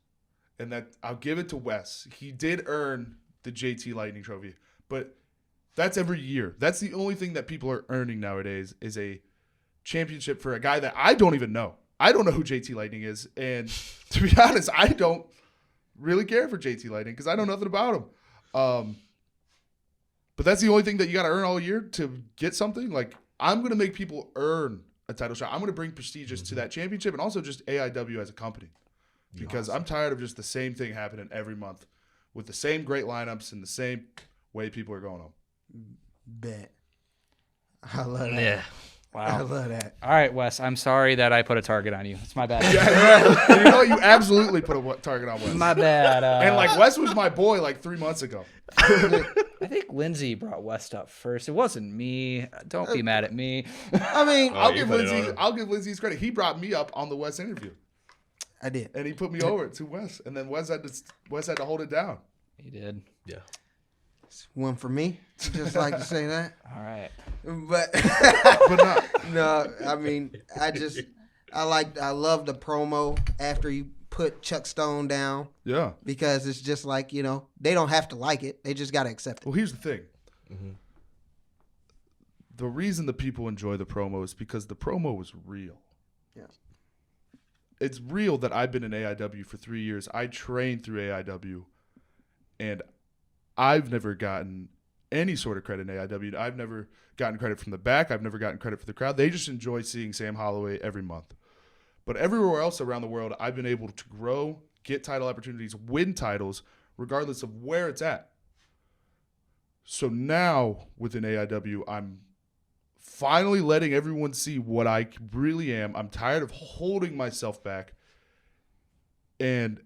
and that I'll give it to Wes. He did earn the JT Lightning Trophy, but that's every year. That's the only thing that people are earning nowadays is a championship for a guy that I don't even know. I don't know who JT Lightning is, and to be honest, I don't really care for JT Lightning because I know nothing about him. But that's the only thing that you got to earn all year to get something. Like, I'm going to make people earn a title shot. I'm going to bring prestigious to that championship and also just AIW as a company because I'm tired of just the same thing happening every month with the same great lineups and the same way people are going home. Bet. I love that. Yeah. I wow. love that. All right, Wes, I'm sorry that I put a target on you. It's my bad. And you know what? You absolutely put a target on Wes. My bad. And like Wes was my boy like 3 months ago. I think Lindsay brought West up first. It wasn't me. Don't be mad at me. I mean, I'll you give put it Lindsay. on. I'll give Lindsay his credit. He brought me up on the Wes interview, I did. and he put me over to Wes, and then Wes had to hold it down. He did. Yeah. It's one for me. Just like to say that. All right. But But not. no, I mean, I I love the promo after you put Chuck Stone down. Yeah. Because it's just like, they don't have to like it. They just got to accept it. Well, here's the thing. The reason the people enjoy the promo is because the promo was real. Yeah. It's real that I've been in AIW for 3 years. I trained through AIW, and I've never gotten any sort of credit in AIW. I've never gotten credit from the back. I've never gotten credit for the crowd. They just enjoy seeing Sam Holloway every month. But everywhere else around the world, I've been able to grow, get title opportunities, win titles, regardless of where it's at. So now, within AIW, I'm finally letting everyone see what I really am. I'm tired of holding myself back. And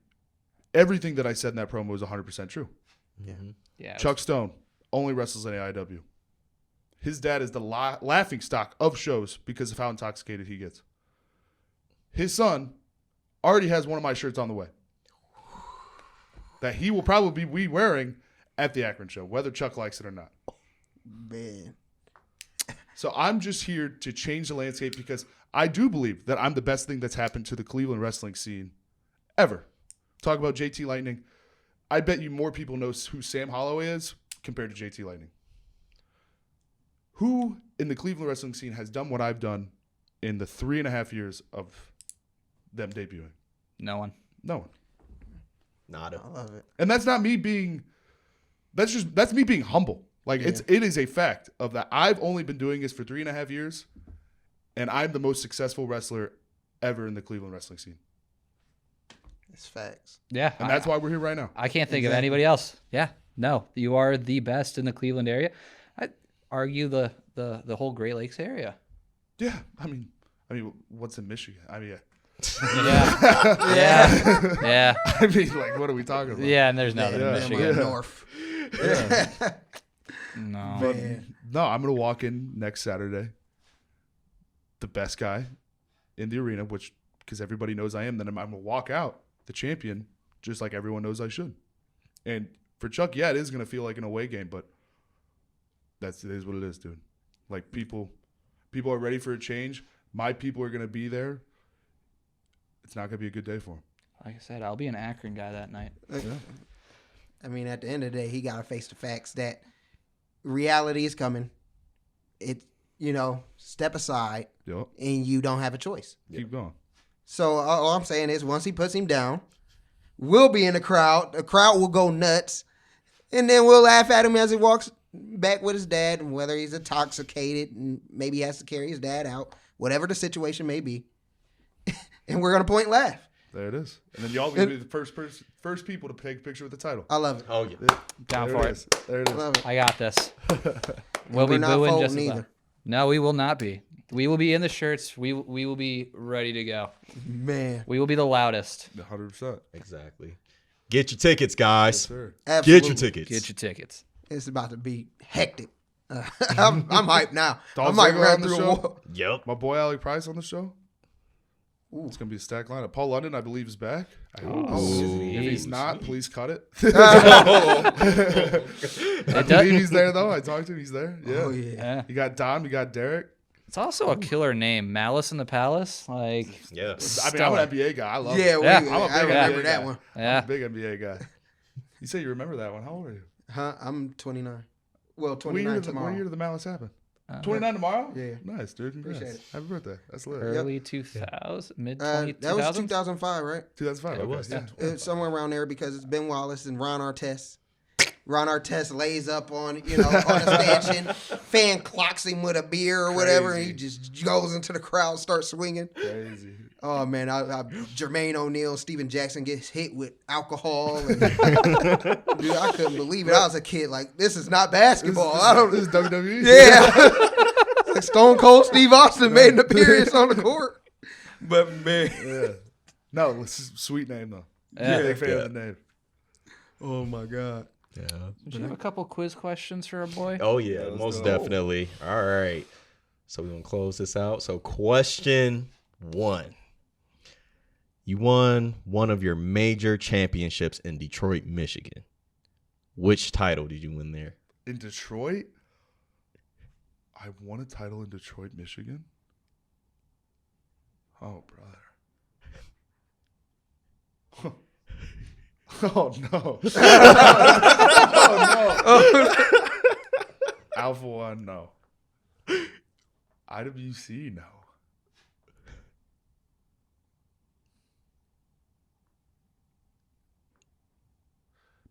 everything that I said in that promo is 100% true. Yeah. Chuck Stone only wrestles in AIW. His dad is the laughing stock of shows because of how intoxicated he gets. His son already has one of my shirts on the way that he will probably be wearing at the Akron show, whether Chuck likes it or not. Man. So I'm just here to change the landscape because I do believe that I'm the best thing that's happened to the Cleveland wrestling scene ever. Talk about JT Lightning. I bet you more people know who Sam Holloway is compared to JT Lightning. Who in the Cleveland wrestling scene has done what I've done in the 3.5 years of them debuting? No one. No one. Nada. I love it. And that's not me being, that's me being humble. Like it is a fact of that. I've only been doing this for 3.5 years, and I'm the most successful wrestler ever in the Cleveland wrestling scene. It's facts. Yeah. And that's why we're here right now. I can't think of anybody else. Yeah. No, you are the best in the Cleveland area. I'd argue the whole Great Lakes area. Yeah. I mean, what's in Michigan? I mean, Yeah. I mean, like, what are we talking about? Yeah, and there's nothing in Michigan. North. No. But no, I'm going to walk in next Saturday, the best guy in the arena, which, because everybody knows I am, then I'm going to walk out the champion, just like everyone knows I should. And for Chuck, yeah, it is going to feel like an away game, but it is what it is, dude. Like, people are ready for a change. My people are going to be there. It's not going to be a good day for him. Like I said, I'll be an Akron guy that night. Yeah. I mean, at the end of the day, he got to face the facts that reality is coming. It, step aside, Yep. and you don't have a choice. Keep going. So all I'm saying is, once he puts him down, we'll be in the crowd. The crowd will go nuts, and then we'll laugh at him as he walks back with his dad, and whether he's intoxicated and maybe he has to carry his dad out, whatever the situation may be. And we're gonna point and laugh. There it is. And then y'all will be the first people to take a picture with the title. I love it. Oh, yeah. Down There for is. it. There it is. I love it. I got this. We'll We're be not booing folding just as either. well. No, we will not be. We will be in the shirts. We will be ready to go. Man. We will be the loudest. 100%. Exactly. Get your tickets, guys. Sir. Absolutely. Get your tickets. Get your tickets. It's about to be hectic. I'm hyped now. I Dolph might Ziggler run on the through a show? wall. Yep. My boy Alec Price on the show. It's going to be a stacked lineup. Paul London, I believe, is back. I hope. If he's not, please cut it. I believe he's there, though. I talked to him. He's there. Yeah. Oh, yeah. Yeah. You got Don. You got Derek. It's also a killer name, Malice in the Palace. Like, Yeah. I mean, I'm stellar. an NBA guy. I love Yeah, it. Yeah. I big remember NBA that guy. one. Yeah. Big NBA guy. You say you remember that one. How old are you? Huh? I'm 29. Well, What 29 year tomorrow. did the Malice happen? 29 tomorrow? Yeah. Nice, dude. Congrats. Appreciate it. Happy birthday. That's lit. Early 2000s, mid That was 2000s. 2005, right? 2005. it was, okay. It's somewhere around there because it's Ben Wallace and Ron Artest. Ron Artest lays up on a stanchion. Fan clocks him with a beer or whatever, and he just goes into the crowd, starts swinging. Crazy. Oh man, Jermaine O'Neal, Steven Jackson gets hit with alcohol. And, dude, I couldn't believe it. I was a kid, like, this is not basketball. This is WWE? Yeah. Like Stone Cold Steve Austin made an appearance on the court. But man, Yeah. No, it's a sweet name, though. Yeah. Big fan of the name. oh my God. Yeah. Do you have a couple quiz questions for our boy? Oh, yeah. Most definitely. All right. So we're going to close this out. So question 1. You won one of your major championships in Detroit, Michigan. Which title did you win there? In Detroit? I won a title in Detroit, Michigan. Oh, brother. Oh, no. Oh, no. Alpha One, no. IWC, no.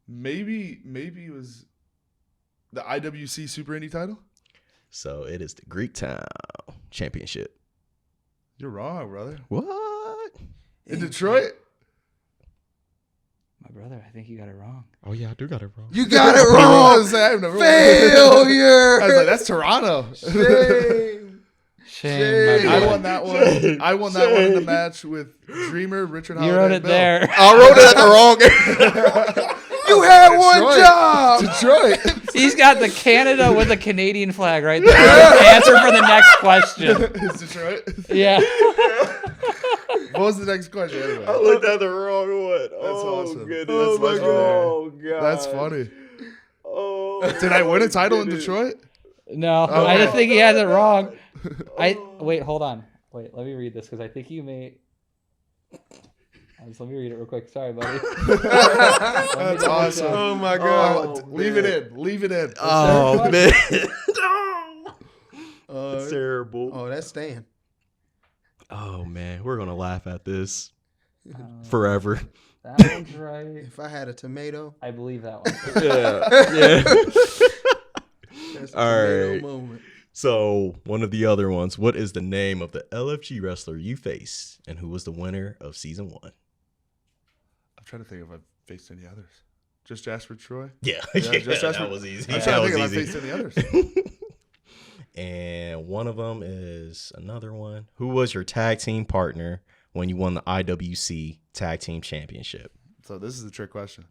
Maybe it was the IWC Super Indie title? So it is the Greek Town Championship. You're wrong, brother. What? In Detroit? My brother, I think you got it wrong. Oh yeah, I do got it wrong. You got it wrong. Failure. I was like, that's Toronto. Shame. Shame. My I brother. won that one. I won that one in the match with Dreamer, Richard Holiday. You wrote it Bell. there. I wrote it at the wrong. You had one job. Detroit. He's got the Canada with the Canadian flag right there. Answer for the next question. It's Detroit. Yeah. What was the next question anyway? I looked at the wrong one. That's awesome. Goodness. That's legendary. Oh god. That's funny. Oh. Did I win a title in Detroit? No, I just think he has it wrong. Wait, hold on. Wait, let me read this because I think you may. Let me read it real quick. Sorry, buddy. That's awesome. Oh my god. Leave it in. Leave it in. Oh man. That's terrible. Oh, that's Stan. Oh man, we're gonna laugh at this forever. That one's right. If I had a tomato, I believe that one. Yeah. that's a All tomato right. moment. So one of the other ones. What is the name of the LFG wrestler you faced, and who was the winner of season 1? I'm trying to think if I've faced any others. Just Jasper Troy? Yeah, just Jasper. that was easy. I'm That trying to was think if I've easy. faced any others. And one of them is another one. Who was your tag team partner when you won the IWC Tag Team Championship? So this is the trick question.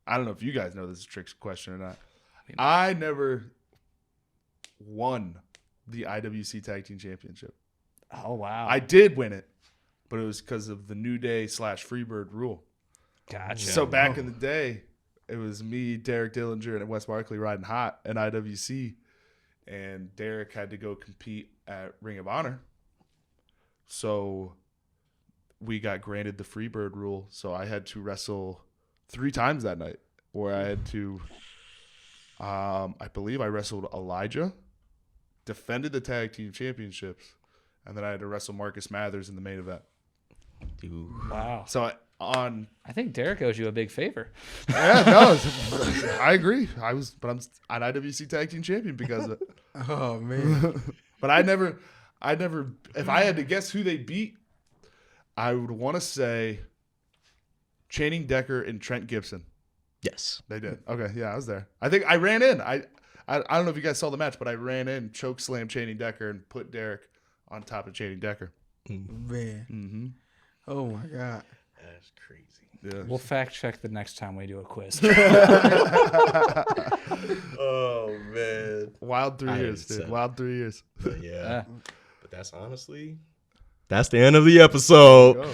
I don't know if you guys know this is a trick question or not. I never won the IWC Tag Team Championship. Oh, wow. I did win it, but it was because of the New Day / Freebird rule. Gotcha. So back in the day, it was me, Derek Dillinger, and Wes Barkley riding hot in IWC, and Derek had to go compete at Ring of Honor. So we got granted the Freebird rule, so I had to wrestle 3 times that night, where I had to, I believe I wrestled Elijah, defended the tag team championships, and then I had to wrestle Marcus Mathers in the main event. Dude. Wow. So I think Derek owes you a big favor. yeah, no, I agree. I'm an IWC tag team champion because of it. Oh man. But I never, if I had to guess who they beat, I would want to say Channing Decker and Trent Gibson. Yes. They did. Okay, yeah, I was there. I think I ran in. I don't know if you guys saw the match, but I ran in, choke slam Channing Decker, and put Derek on top of Channing Decker. Man. Mm-hmm. Oh my god. That's crazy. Yeah. We'll fact check the next time we do a quiz. Oh man. Wild 3 I years, hated dude. so. Wild 3 years. But yeah. Yeah. But that's the end of the episode. Go.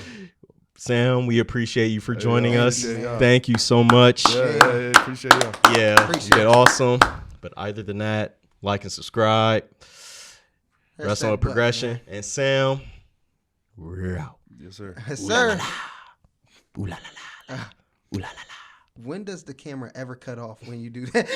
Sam, we appreciate you for joining us. appreciate y'all. Thank you so much. Yeah, appreciate y'all. Yeah, Appreciate you did awesome. But other than that, like and subscribe. That's Wrestling that with Progression. And Sam, we're out. Yes, sir. Yes, sir. Ooh la la la. Ooh la la la. When does the camera ever cut off when you do that?